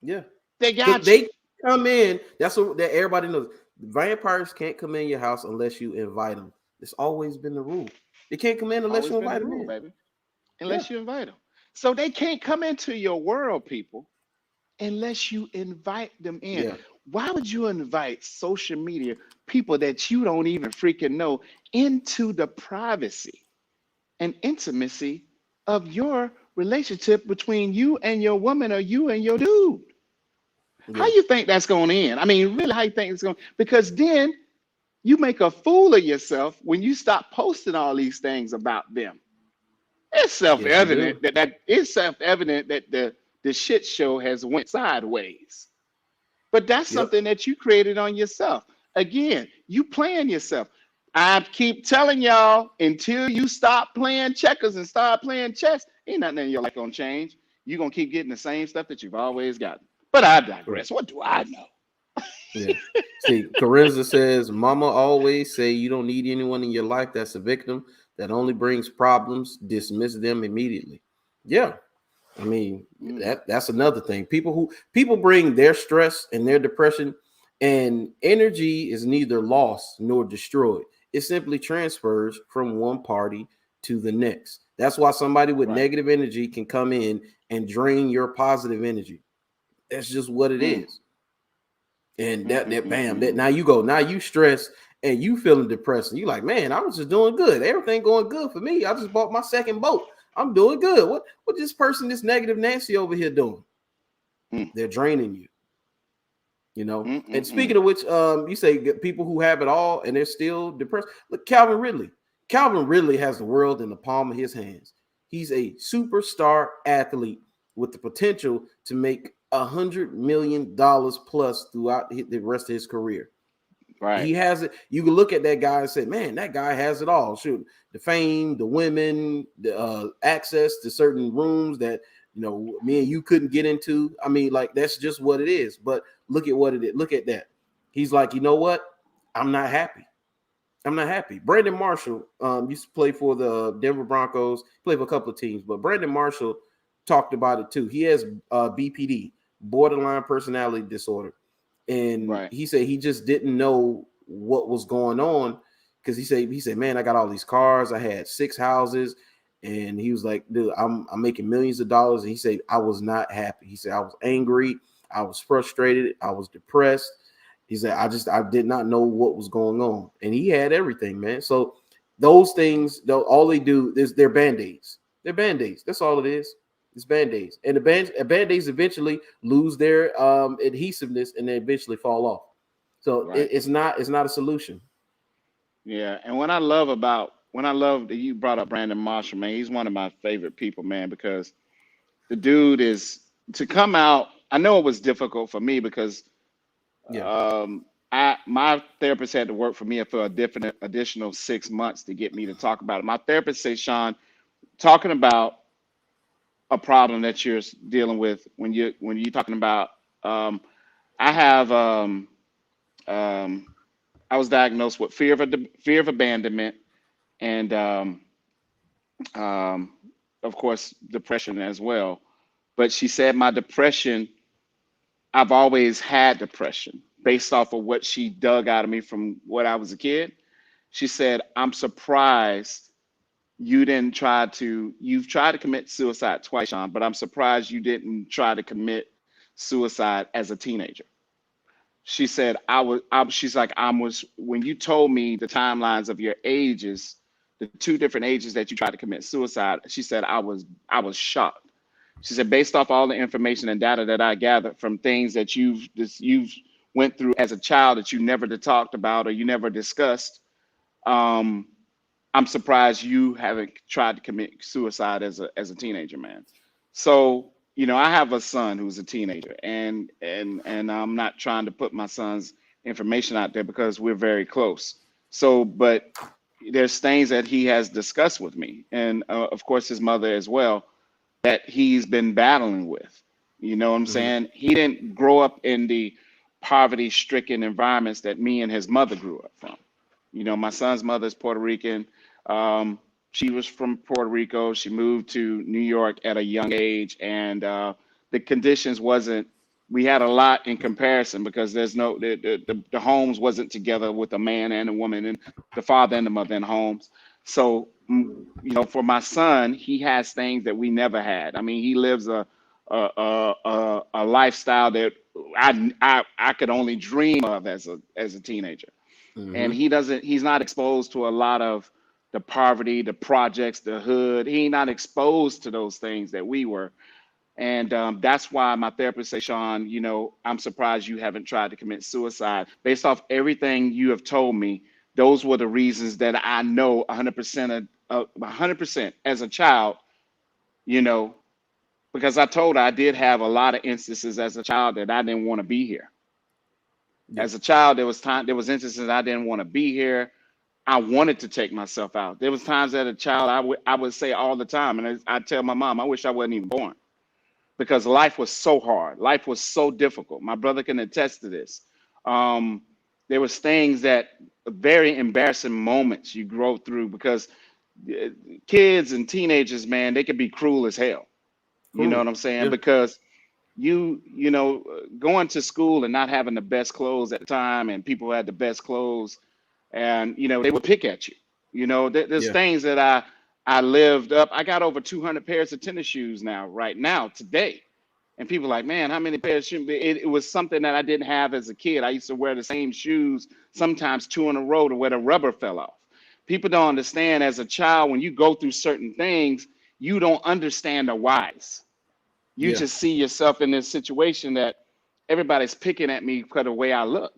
yeah. They Because got you. they come in. That's what that everybody knows. Vampires can't come in your house unless you invite them. It's always been the rule. They can't come in unless Always you been the invite them rule, in. baby. Yeah, Unless you invite them. So they can't come into your world, people, unless you invite them in. yeah. Why would you invite social media people that you don't even freaking know into the privacy and intimacy of your relationship between you and your woman or you and your dude? How Yeah. you think that's going to end? I mean, really, how you think it's going? Because then you make a fool of yourself when you stop posting all these things about them. It's Yes, you do. self-evident that the shit show has went sideways. But that's Yep. something that you created on yourself. Again, you playing yourself. I keep telling y'all, until you stop playing checkers and start playing chess, ain't nothing in your life gonna change. You're gonna keep getting the same stuff that you've always gotten. But I Right. digress. What do I know? Yeah. See, Corinza says, Mama always say you don't need anyone in your life that's a victim that only brings problems. Dismiss them immediately. Yeah. I mean, Mm, that's another thing. People bring their stress and their depression, and energy is neither lost nor destroyed. It simply transfers from one party to the next. That's why somebody with right. negative energy can come in and drain your positive energy. That's just what it Mm, is. And mm, that mm, bam, mm, that now you go, now you stress and you feeling depressed. And you like, man, I was just doing good. Everything going good for me. I just bought my second boat. I'm doing good. What this person, this negative Nancy over here doing? mm, They're draining you, you know. mm, And mm, speaking mm. of which, you say people who have it all and they're still depressed. Look, Calvin Ridley. Calvin Ridley has the world in the palm of his hands. He's a superstar athlete with the potential to make $100 million plus throughout the rest of his career. Right. He has it. You can look at that guy and say, "Man, that guy has it all." Shoot, the fame, the women, the access to certain rooms that me and you couldn't get into. I mean, like that's just what it is. But look at what it is. Look at that. He's like, you know what? I'm not happy. I'm not happy. Brandon Marshall used to play for the Denver Broncos. Played for a couple of teams, but Brandon Marshall talked about it too. He has BPD, borderline personality disorder, and Right. he said he just didn't know what was going on because he said, man, I got all these cars. I had 6 houses, and he was like, dude, I'm making millions of dollars. And he said I was not happy. He said I was angry. I was frustrated. I was depressed. He said, I did not know what was going on. And he had everything, man. So those things, though, all they do is they're band-aids. They're band-aids. That's all it is. It's band-aids. And the band-aids eventually lose their adhesiveness and they eventually fall off. So Right. it's not a solution. Yeah. And when I love that you brought up Brandon Marshall, man, he's one of my favorite people, man, because the dude is to come out. I know it was difficult for me because Yeah. my therapist had to work for me for a different additional 6 months to get me to talk about it. My therapist says, Sean, talking about a problem that you're dealing with when you're talking about um, I have um, I was diagnosed with fear of abandonment and um, of course depression as well. But she said my depression, I've always had depression based off of what she dug out of me from what I was a kid. She said, I'm surprised you've tried to commit suicide twice, Sean, but I'm surprised you didn't try to commit suicide as a teenager. She said, she's like, when you told me the timelines of your ages, the two different ages that you tried to commit suicide, she said, I was shocked. She said, based off all the information and data that I gathered from things that you've went through as a child that you never talked about or you never discussed, um, I'm surprised you haven't tried to commit suicide as a teenager, man. So, I have a son who's a teenager, and I'm not trying to put my son's information out there because we're very close. So, but there's things that he has discussed with me, and of course his mother as well, that he's been battling with. You know what I'm Mhm. saying? He didn't grow up in the poverty-stricken environments that me and his mother grew up from. My son's mother is Puerto Rican. Um, she was from Puerto Rico. She moved to New York at a young age, and the conditions wasn't. We had a lot in comparison because there's no the homes wasn't together with a man and a woman and the father and the mother in homes. So for my son, he has things that we never had. I mean, he lives a lifestyle that I could only dream of as a teenager, and Mhm. he's not exposed to a lot of the poverty, the projects, the hood. He ain't not exposed to those things that we were. And that's why my therapist say, Sean, I'm surprised you haven't tried to commit suicide. Based off everything you have told me, those were the reasons that I know 100% 100% as a child, you know, because I told her I did have a lot of instances as a child that I didn't want to be here. Yeah. As a child, there was instances I didn't want to be here. I wanted to take myself out. There was times as a child I would say all the time, and I tell my mom, I wish I wasn't even born because life was so hard. Life was so difficult. My brother can attest to this. Um, there was things that very embarrassing moments you grow through because uh, kids and teenagers, man, they can be cruel as hell. You know Cool. what I'm saying? Yeah. Because going to school and not having the best clothes at the time, and people had the best clothes, and they would pick at you. There's Yeah. things that I lived up. I got over 200 pairs of tennis shoes now, right now, today. And people are like, man, how many pairs of shoes? It was something that I didn't have as a kid. I used to wear the same shoes, sometimes two in a row, to where the rubber fell off. People don't understand as a child, when you go through certain things, you don't understand the whys. You Yeah. just see yourself in this situation that everybody's picking at me because of the way I look.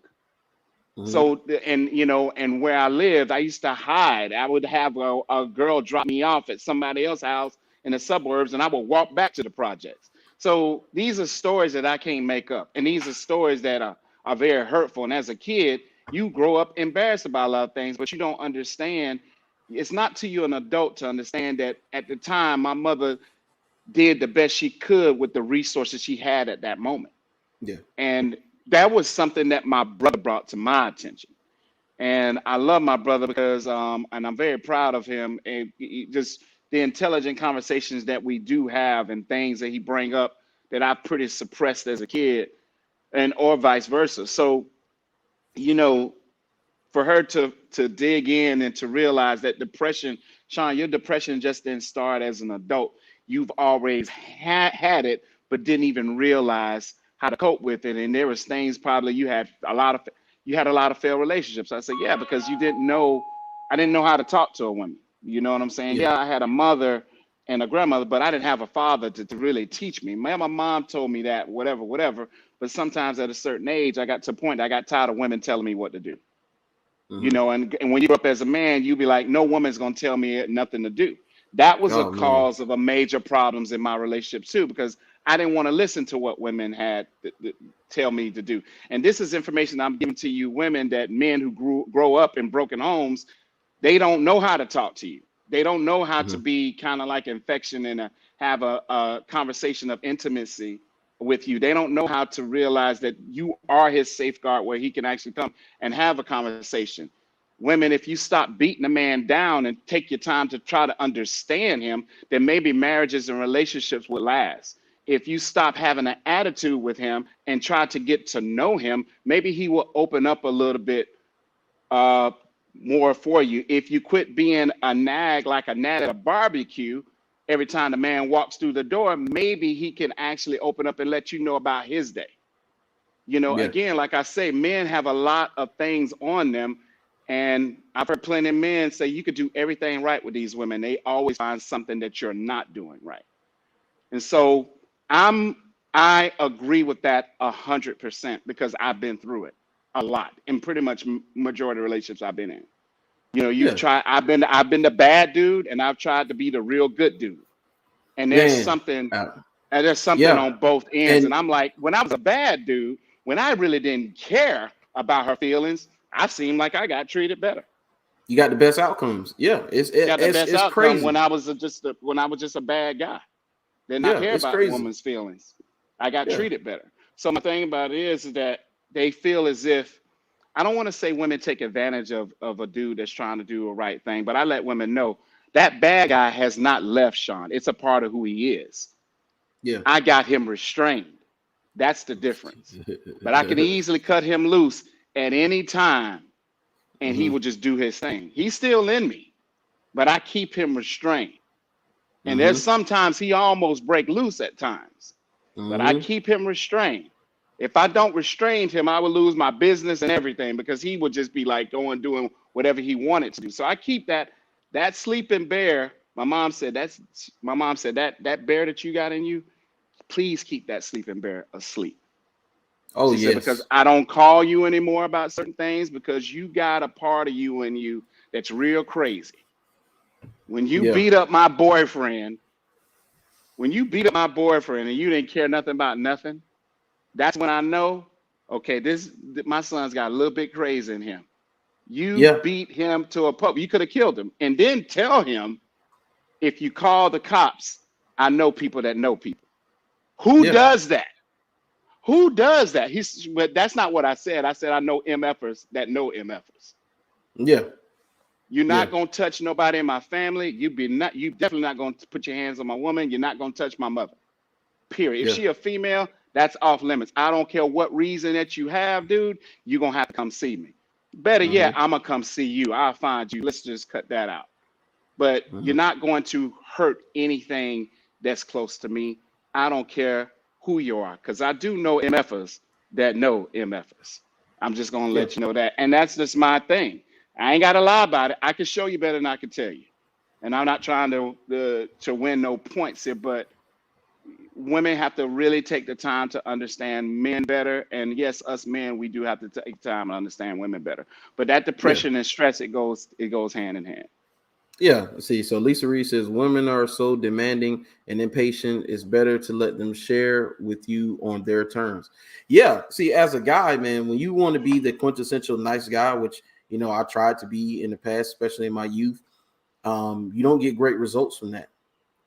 Hmm. So, and where I lived, I used to hide. I would have a girl drop me off at somebody else's house in the suburbs, and I would walk back to the projects. So these are stories that I can't make up. And these are stories that are very hurtful. And as a kid, you grow up embarrassed about a lot of things, but you don't understand. It's not to you, an adult, to understand that at the time, my mother did the best she could with the resources she had at that moment. Yeah. And that was something that my brother brought to my attention. And I love my brother because, and I'm very proud of him, and just the intelligent conversations that we do have and things that he bring up that I pretty suppressed as a kid, and or vice versa. So, you know, for her to dig in and to realize that depression, Sean, your depression just didn't start as an adult. You've always had it, but didn't even realize how to cope with it. And there was things, probably you had a lot of failed relationships. I said, yeah, because I didn't know how to talk to a woman. You know what I'm saying? Yeah. Yeah, I had a mother and a grandmother, but I didn't have a father to really teach me. My mom told me that, whatever, whatever. But sometimes at a certain age, I got to a point, I got tired of women telling me what to do. Hmm. And when you grow up as a man, you be like, no woman's gonna tell me nothing to do. That was a Oh man. cause of a major problems in my relationship too, because I didn't want to listen to what women had to tell me to do. And this is information I'm giving to you women, that men who grow up in broken homes, they don't know how to talk to you. They don't know how to Hmm. be kind of like infection and have a conversation of intimacy with you. They don't know how to realize that you are his safeguard, where he can actually come and have a conversation. Women, if you stop beating a man down and take your time to try to understand him, then maybe marriages and relationships would last. If you stop having an attitude with him and try to get to know him, maybe he will open up a little bit uh, more for you. If you quit being a nag, like a gnat at a barbecue, every time the man walks through the door, maybe he can actually open up and let you know about his day. Yeah. Again, like I say, men have a lot of things on them. And I've heard plenty of men say you could do everything right with these women. They always find something that you're not doing right. And so I agree with that 100% because I've been through it a lot in pretty much majority of relationships I've been in. You've Yeah. tried. I've been the bad dude, and I've tried to be the real good dude. And there's Man. something Uh, and there's something yeah. on both ends. And And I'm like, when I was a bad dude, when I really didn't care about her feelings, I seemed like I got treated better. you got the best outcomes. Yeah. It's it, Got the it's best it's outcome when crazy. I was just a bad guy. Did not Yeah. care It's about crazy. women's feelings. I got Yeah. treated better. So my thing about it is that they feel as if, I don't want to say women take advantage of a dude that's trying to do a right thing, but I let women know that bad guy has not left Sean. It's a part of who he is. Yeah. I got him restrained. That's the difference. But I can easily cut him loose at any time, and he Hmm. will just do his thing. He's still in me, but I keep him restrained. And there's Hmm. sometimes he almost break loose at times, but I Hmm. keep him restrained. If I don't restrain him, I would lose my business and everything, because he would just be like going doing whatever he wanted to do. So I keep that sleeping bear. My mom said that bear that you got in you, please keep that sleeping bear asleep. Oh She said, because yes. I don't call you anymore about certain things, because you got a part of you in you that's real crazy. When you Yeah. beat up my boyfriend, when you beat up my boyfriend and you didn't care nothing about nothing, that's when I know. Okay, my son's got a little bit crazy in him. You Yeah, beat him to a pulp. You could have killed him, and then tell him, if you call the cops, I know people that know people. Who yeah, does that? Who does that? But that's not what I said. I said I know MFers that know MFers. yeah, You're yeah, not gonna touch nobody in my family. You definitely not gonna put your hands on my woman. You're not gonna touch my mother. Period. If yeah. she a female, that's off limits. I don't care what reason that you have, dude. You're gonna have to come see me. Better yet, Hmm. I'm gonna come see you. I'll find you. Let's just cut that out. But Hmm. you're not going to hurt anything that's close to me. I don't care who you are, because I do know MFers that know MFers. I'm just gonna Yeah. let you know that, and that's just my thing. I ain't gotta lie about it. I can show you better than I can tell you, and I'm not trying to win no points here, but women have to really take the time to understand men better. And yes, us men, we do have to take time to understand women better. But that Yeah. depression and stress, it goes hand in hand. Yeah. See, so Lisa Reed says women are so demanding and impatient. It's better to let them share with you on their terms. Yeah. See, as a guy, man, when you want to be the quintessential nice guy, which I tried to be in the past, especially in my youth, you don't get great results from that.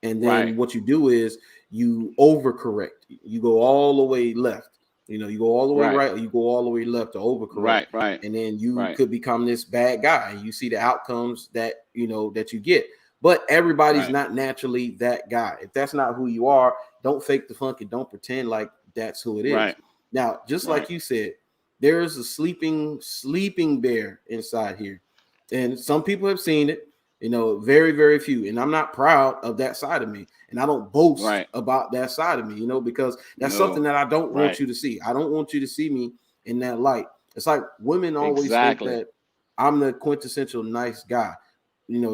And then Right, what you do is you overcorrect. You go all the way left. You go all the way right, right, or you go all the way left to overcorrect. right, right, And then you right, could become this bad guy. And you see the outcomes that you get. But everybody's right, not naturally that guy. If that's not who you are, don't fake the funk and don't pretend like that's who it is. right, Now, just like right, you said, there is a sleeping bear inside here. And some people have seen it, very, very few. And I'm not proud of that side of me. And I don't boast right. about that side of me, because that's something No, that I don't want right, you to see. I don't want you to see me in that light. It's like women always think exactly. that I'm the quintessential nice guy,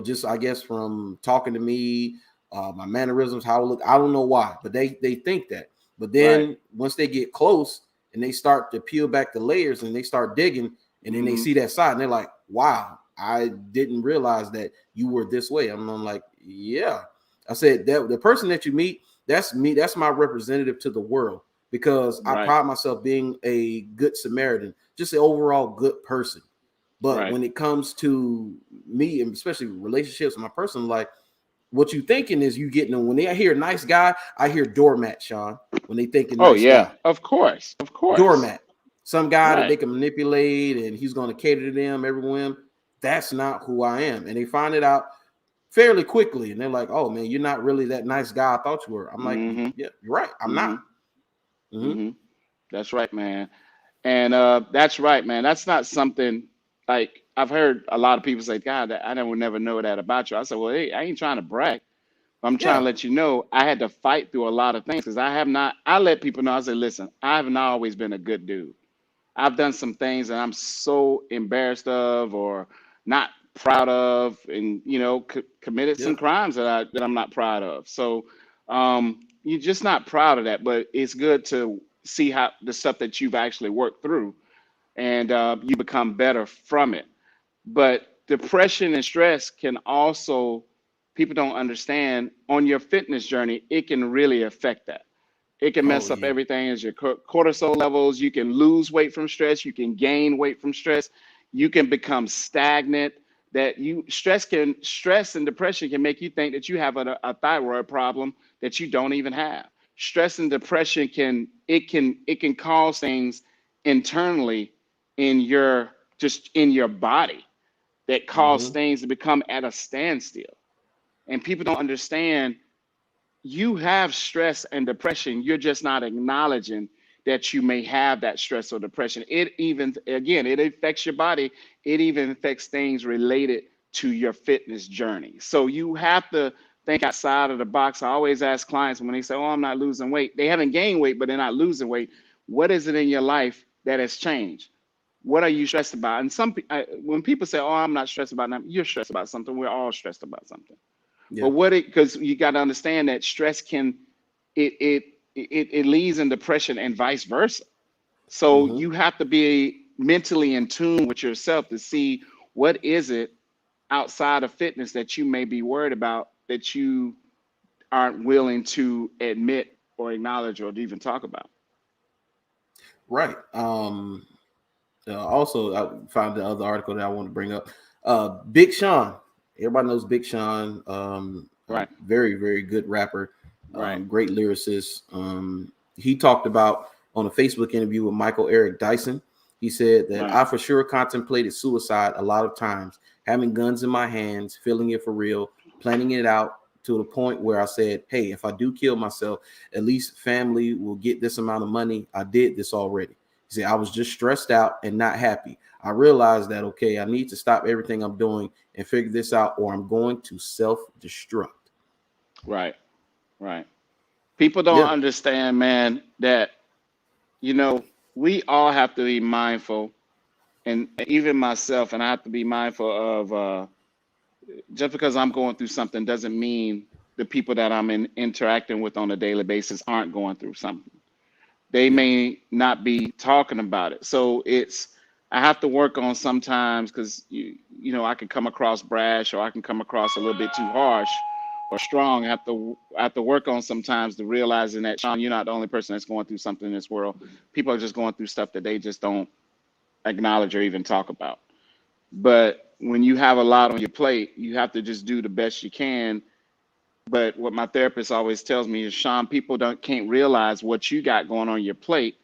just I guess from talking to me, my mannerisms, how I look. I don't know why, but they think that. But Right. then once they get close and they start to peel back the layers and they start digging, and then they Hmm. see that side and they're like, wow, I didn't realize that you were this way. I'm like, yeah. I said that the person that you meet, that's me. That's my representative to the world, because I Right, pride myself being a good Samaritan, just an overall good person. But right. when it comes to me, and especially relationships in my personal life, what you thinking is you getting them. When they hear nice guy, I hear doormat, Sean. When they thinking Oh nice yeah, guy, of course, of course. doormat, some guy that Right. they can manipulate and he's going to cater to them every whim. That's not who I am, and they find it out fairly quickly, and they're like, "Oh man, you're not really that nice guy I thought you were." I'm like, Hmm. "Yeah, you're right. I'm not." Hmm. Mm-hmm. Hmm. That's right, man. And that's right, man. That's not something like I've heard a lot of people say, God, I would never know that about you. I said, well, hey, I ain't trying to brag. I'm trying Yeah. to let you know I had to fight through a lot of things, because I let people know. I said, listen, I haven't always been a good dude. I've done some things that I'm so embarrassed of, or not proud of, and committed some Yep. crimes that I'm not proud of. So you're just not proud of that, but it's good to see how the stuff that you've actually worked through, and you become better from it. But depression and stress can also, people don't understand, on your fitness journey, it can really affect that. It can Oh mess up yeah. everything as your cortisol levels. You can lose weight from stress. You can gain weight from stress. You can become stagnant. Stress and depression can make you think that you have a thyroid problem that you don't even have. Stress and depression can cause things internally in your body, that cause Mm-hmm. things to become at a standstill. And people don't understand, you have stress and depression. You're just not acknowledging that you may have that stress or depression. It even, again, it affects your body. It even affects things related to your fitness journey. So you have to think outside of the box. I always ask clients when they say, oh, I'm not losing weight. They haven't gained weight, but they're not losing weight. What is it in your life that has changed? What are you stressed about? And when people say, oh, I'm not stressed about nothing, you're stressed about something. We're all stressed about something. Yeah. But because you got to understand that stress it it it leads in depression and vice versa. So Mm-hmm. you have to be mentally in tune with yourself to see what is it outside of fitness that you may be worried about, that you aren't willing to admit or acknowledge or even talk about. Right. Also, I found the other article that I want to bring up. Big Sean. Everybody knows Big Sean. Right. Very, very good rapper. Right. Great lyricist. He talked about on a Facebook interview with Michael Eric Dyson. He said that Right. I for sure contemplated suicide a lot of times, having guns in my hands, feeling it for real, planning it out to the point where I said, hey, if I do kill myself, at least family will get this amount of money. I did this already. He said, I was just stressed out and not happy. I realized that, okay, I need to stop everything I'm doing and figure this out, or I'm going to self-destruct. Right. Right. People don't Yeah. understand, man, that, you know, we all have to be mindful, and even myself, and I have to be mindful of just because I'm going through something doesn't mean the people that interacting with on a daily basis aren't going through something. They Yeah. may not be talking about it. So I have to work on sometimes because I can come across brash or I can come across a little bit too harsh or strong. I have to work on sometimes to realizing that, Sean, you're not the only person that's going through something in this world. People are just going through stuff that they just don't acknowledge or even talk about. But when you have a lot on your plate, you have to just do the best you can. But what my therapist always tells me is, Sean, people don't can't realize what you got going on your plate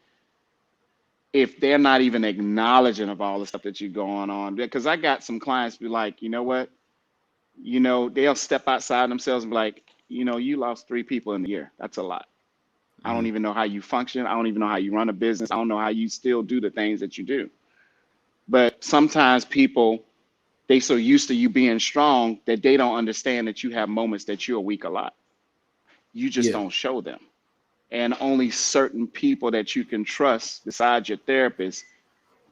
if they're not even acknowledging of all the stuff that you're going on. Because I got some clients be like, you know what? They'll step outside themselves and be like, you lost 3 people in the year. That's a lot. I don't Mhm. even know how you function. I don't even know how you run a business. I don't know how you still do the things that you do. But sometimes people, they so used to you being strong that they don't understand that you have moments that you're weak a lot. You just Yeah. don't show them. And only certain people that you can trust besides your therapist,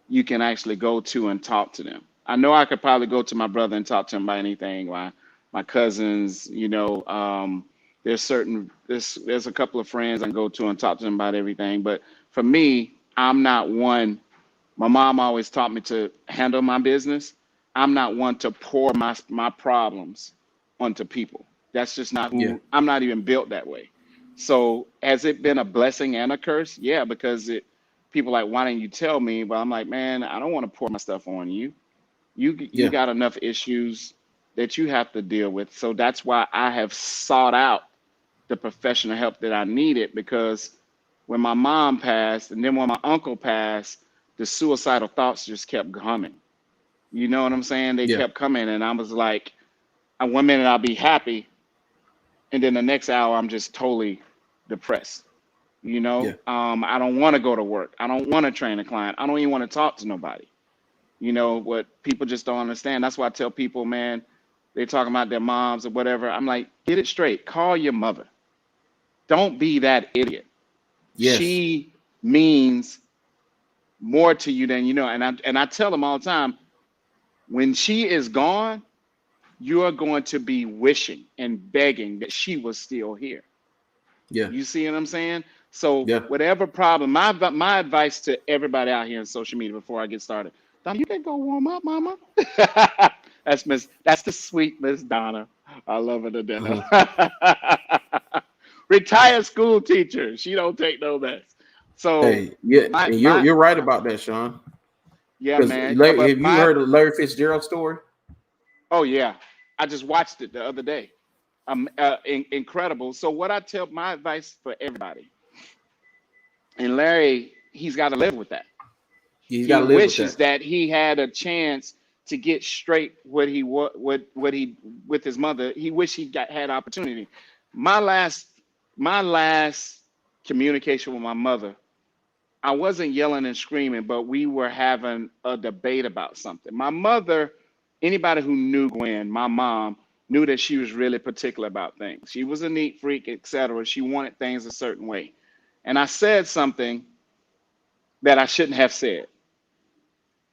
you can actually go to and talk to them. I know I could probably go to my brother and talk to him about anything. My cousins, there's a couple of friends I can go to and talk to them about everything. But for me, I'm not one. My mom always taught me to handle my business. I'm not one to pour my problems onto people. That's just not Yeah. who I'm not even built that way. So has it been a blessing and a curse? Yeah, because people like, why didn't you tell me? But I'm like, man, I don't want to pour my stuff on you. You Yeah. got enough issues that you have to deal with. So that's why I have sought out the professional help that I needed, because when my mom passed and then when my uncle passed, the suicidal thoughts just kept coming. You know what I'm saying? They Yeah. kept coming, and I was like, one minute I'll be happy, and then the next hour I'm just totally depressed. Yeah. I don't want to go to work. I don't want to train a client. I don't even want to talk to nobody. What people just don't understand. That's why I tell people, man, they're talking about their moms or whatever. I'm like, get it straight. Call your mother. Don't be that idiot. Yes. She means more to you than you know. And I tell them all the time, when she is gone, you are going to be wishing and begging that she was still here. Yeah. You see what I'm saying? So Yeah. whatever problem, my advice to everybody out here in social media before I get started, Donna, you can go warm up, mama. That's the sweet Miss Donna. I love her to Uh-huh. death. Retired school teacher. She don't take no mess. So Hey, yeah, my and you're my you're right about that, Sean. yeah, Because man. Larry, But have you my heard of Larry Fitzgerald's story? Oh yeah, I just watched it the other day. Incredible. So what I tell my advice for everybody, and Larry, he's got to live with that. He's got He to live with wishes that. that he had a chance to get straight what he with his mother. He wish he had opportunity. My last my last communication with my mother, I wasn't yelling and screaming, but we were having a debate about something. My mother, anybody who knew Gwen, my mom, knew that she was really particular about things. She was a neat freak, etc. She wanted things a certain way. And I said something that I shouldn't have said.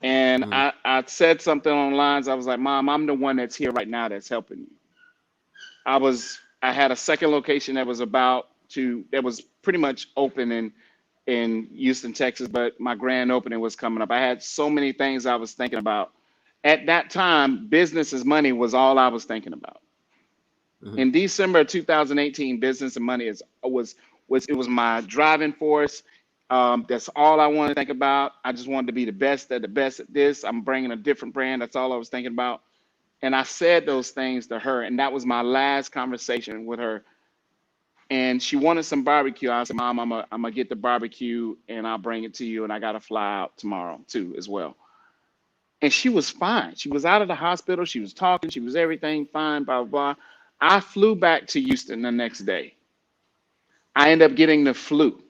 And Mhm. I said something on lines. I was like, Mom, I'm the one that's here right now that's helping you. I had a second location that was pretty much open in Houston, Texas, but my grand opening was coming up. I had so many things I was thinking about. At that time, business is money was all I was thinking about. Mhm. In December of 2018, business and money was it was my driving force. That's all I want to think about. I just wanted to be the best at this. I'm bringing a different brand. That's all I was thinking about. And I said those things to her, and that was my last conversation with her. And she wanted some barbecue. I said, Mom, I'm gonna get the barbecue and I'll bring it to you. And I gotta fly out tomorrow too, as well. And she was fine. She was out of the hospital. She was talking. She was everything fine, blah, blah, blah. I flew back to Houston the next day. I ended up getting the flu.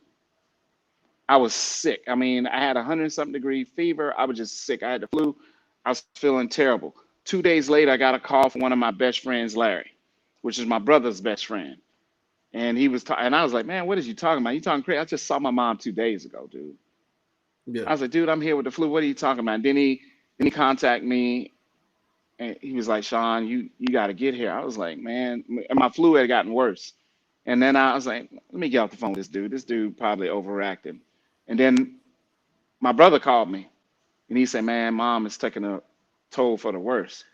I was sick. I mean, I had 100-something degree fever. I was just sick. I had the flu. I was feeling terrible. 2 days later, I got a call from one of my best friends, Larry, which is my brother's best friend. And he was talking, and I was like, man, what is you talking about? You talking crazy? I just saw my mom 2 days ago, dude. Yeah. I was like, dude, I'm here with the flu. What are you talking about? And then he contacted me, and he was like, Sean, you got to get here. I was like, man, and my flu had gotten worse. And then I was like, let me get off the phone with this dude. This dude probably overacting. And then my brother called me, and he said, man, Mom is taking a toll for the worse.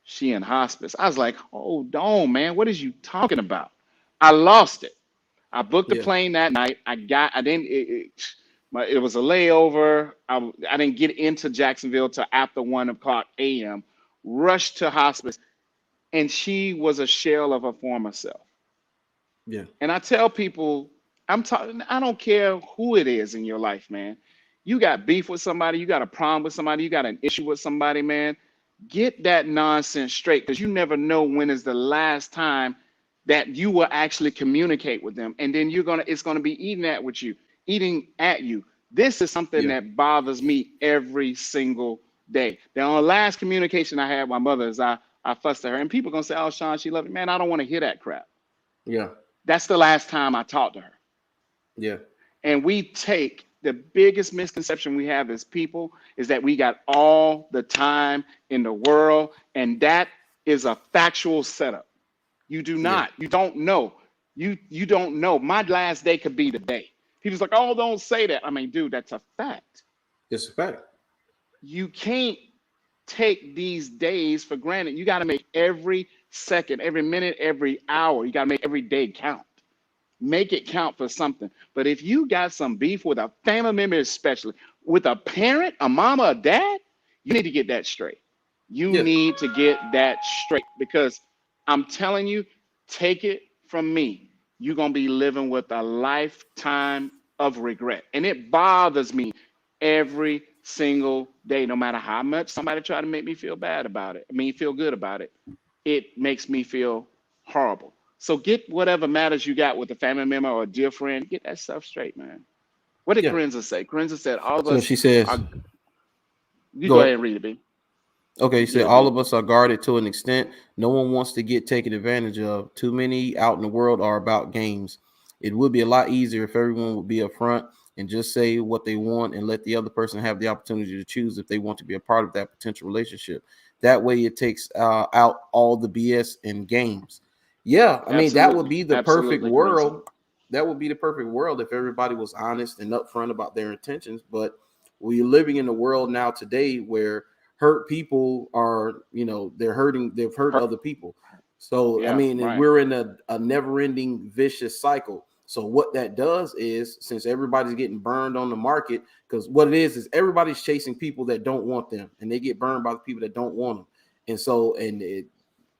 She in hospice. I was like, hold on, man. What is you talking about? I lost it. I booked the Yeah. plane that night. It was a layover. I didn't get into Jacksonville till after 1 o'clock a.m. Rushed to hospice, and she was a shell of her former self. Yeah. And I tell people, I'm talking. I don't care who it is in your life, man. You got beef with somebody, you got a problem with somebody, you got an issue with somebody, man. Get that nonsense straight, because you never know when is the last time that you will actually communicate with them, and then it's gonna be eating at you. This is something Yeah. that bothers me every single day. The only last communication I had with my mother is I fussed at her, and people gonna say, "Oh, Sean, she loved me." Man, I don't want to hear that crap. Yeah. That's the last time I talked to her. Yeah. And we take the biggest misconception we have as people is that we got all the time in the world, and that is a factual setup. You do Yeah. not. You don't know. You don't know. My last day could be today. People's like, oh, don't say that. I mean, dude, that's a fact. It's a fact. You can't take these days for granted. You got to make every second, every minute, every hour. You got to make every day count. Make it count for something. But if you got some beef with a family member, especially with a parent, a mama, a dad, you need to get that straight. You Yeah. need to get that straight, because I'm telling you, take it from me, you're going to be living with a lifetime of regret. And it bothers me every single day, no matter how much somebody try to make me feel bad about it. I mean, feel good about it. It makes me feel horrible. So get whatever matters you got with a family member or a dear friend, get that stuff straight, man. What did Yeah. Corinza say? Corinza said all of So us she says, are. You go go ahead. ahead and read it, B. Okay, you said Yeah, all B. of us are guarded to an extent. No one wants to get taken advantage of. Too many out in the world are about games. It would be a lot easier if everyone would be upfront and just say what they want and let the other person have the opportunity to choose if they want to be a part of that potential relationship. That way, it takes out all the BS and games. Yeah, I mean that would Absolutely. be the perfect Absolutely, Corinza. world. That would be the perfect world if everybody was honest and upfront about their intentions. But we're living in a world now today where hurt people are, they've hurt Her, other people. So I yeah, mean, and right. we're in a never-ending vicious cycle. So what that does is, since everybody's getting burned on the market, because what it is everybody's chasing people that don't want them, and they get burned by the people that don't want them. And so,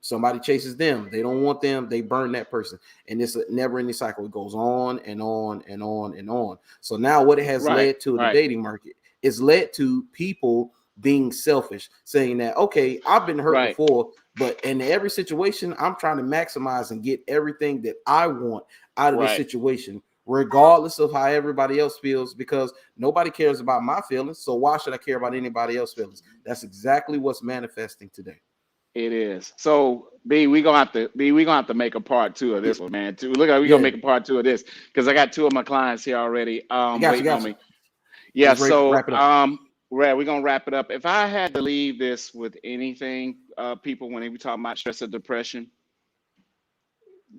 somebody chases them, they don't want them, they burn that person, and it's a never-ending cycle. It goes on and on and on and on. So now, what it has Right, led to in the right, dating market is led to people being selfish, saying that, okay, I've been hurt right. before, but in every situation, I'm trying to maximize and get everything that I want out of this Right. situation, regardless of how everybody else feels, because nobody cares about my feelings. So why should I care about anybody else's feelings? That's exactly what's manifesting today. It is. So we gonna have to make a part two of Yeah, this one, man. Too. Look, we gonna yeah. make a part two of this because I got two of my clients here already, I got you, waiting got on you. me. Yeah. Let's So wrap it up. we're gonna wrap it up. If I had to leave this with anything, people, when we talk about stress or depression,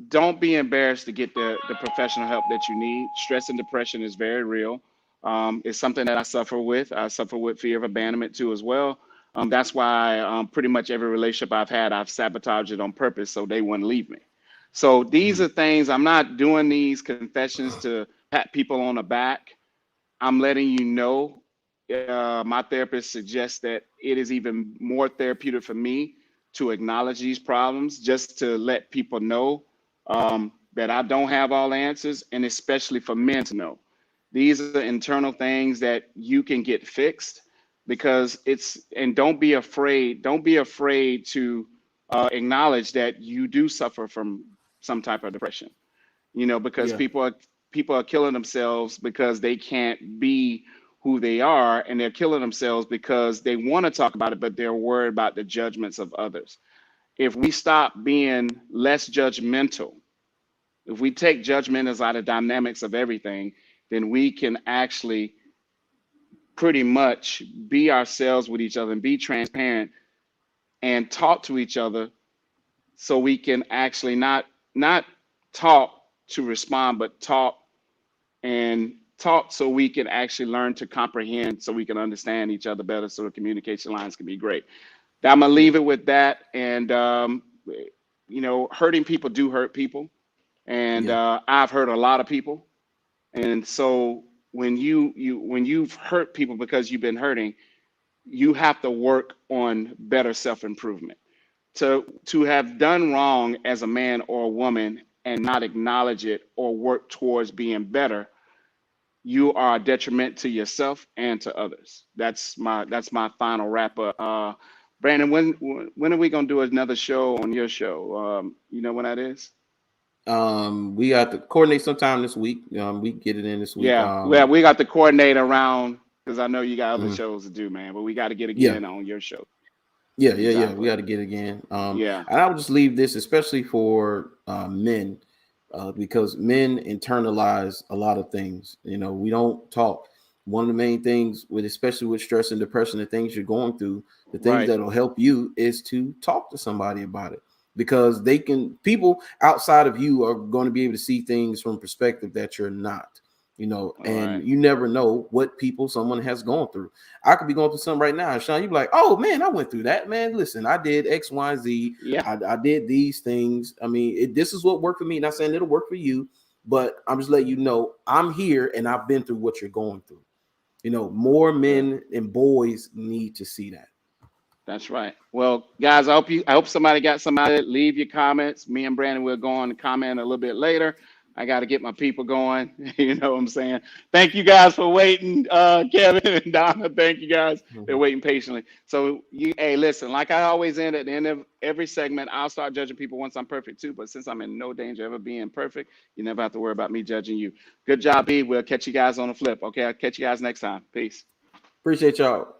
don't be embarrassed to get the professional help that you need. Stress and depression is very real. It's something that I suffer with. I suffer with fear of abandonment too, as well. That's why pretty much every relationship I've had, I've sabotaged it on purpose so they wouldn't leave me. So these Mhm. are things, I'm not doing these confessions to pat people on the back. I'm letting you know. My therapist suggests that it is even more therapeutic for me to acknowledge these problems, just to let people know that I don't have all the answers, and especially for men to know. These are internal things that you can get fixed, because and don't be afraid to acknowledge that you do suffer from some type of depression, because Yeah. people are killing themselves because they can't be who they are, and they're killing themselves because they want to talk about it, but they're worried about the judgments of others. If we stop being less judgmental, if we take judgment as out of dynamics of everything, then we can actually pretty much be ourselves with each other and be transparent and talk to each other, so we can actually not talk to respond, but talk so we can actually learn to comprehend, so we can understand each other better, so the communication lines can be great. I'm gonna Yeah. leave it with that. And hurting people do hurt people, and Yeah. I've hurt a lot of people. And so when you've hurt people because you've been hurting, you have to work on better self-improvement. To have done wrong as a man or a woman and not acknowledge it or work towards being better, you are a detriment to yourself and to others. That's my final wrap up. Brandon, when are we gonna do another show on your show? You know when that is? We got to coordinate sometime this week. We can get it in this week. Yeah, well, we got to coordinate around, because I know you got other Mhm. shows to do, man. But we got to get Yeah. again on your show. Yeah. We Exactly. got to get again. Yeah. And I would just leave this, especially for men, because men internalize a lot of things. We don't talk. One of the main things with, especially with stress and depression, the things you're going through, the things Right. that will help you is to talk to somebody about it, because people outside of you are going to be able to see things from perspective that you're not. All And right. you never know what someone has gone through. I could be going through something right now, Sean. You'd be like, "Oh man, I went through that, man. Listen, I did X, Y, Z. Yeah. I did these things. I mean, this is what worked for me. Not saying it'll work for you, but I'm just letting you know I'm here and I've been through what you're going through. More Good. men and boys need to see that. That's right. Well, guys, I hope somebody got somebody. Leave your comments. Me and Brandon will go on and comment a little bit later. I got to get my people going. You know what I'm saying? Thank you guys for waiting, Kevin and Donna. Thank you guys. They're Mhm. waiting patiently. So hey, listen, like I always end at the end of every segment, I'll start judging people once I'm perfect too. But since I'm in no danger of ever being perfect, you never have to worry about me judging you. Good job, B. We'll catch you guys on the flip. Okay, I'll catch you guys next time. Peace. Appreciate y'all.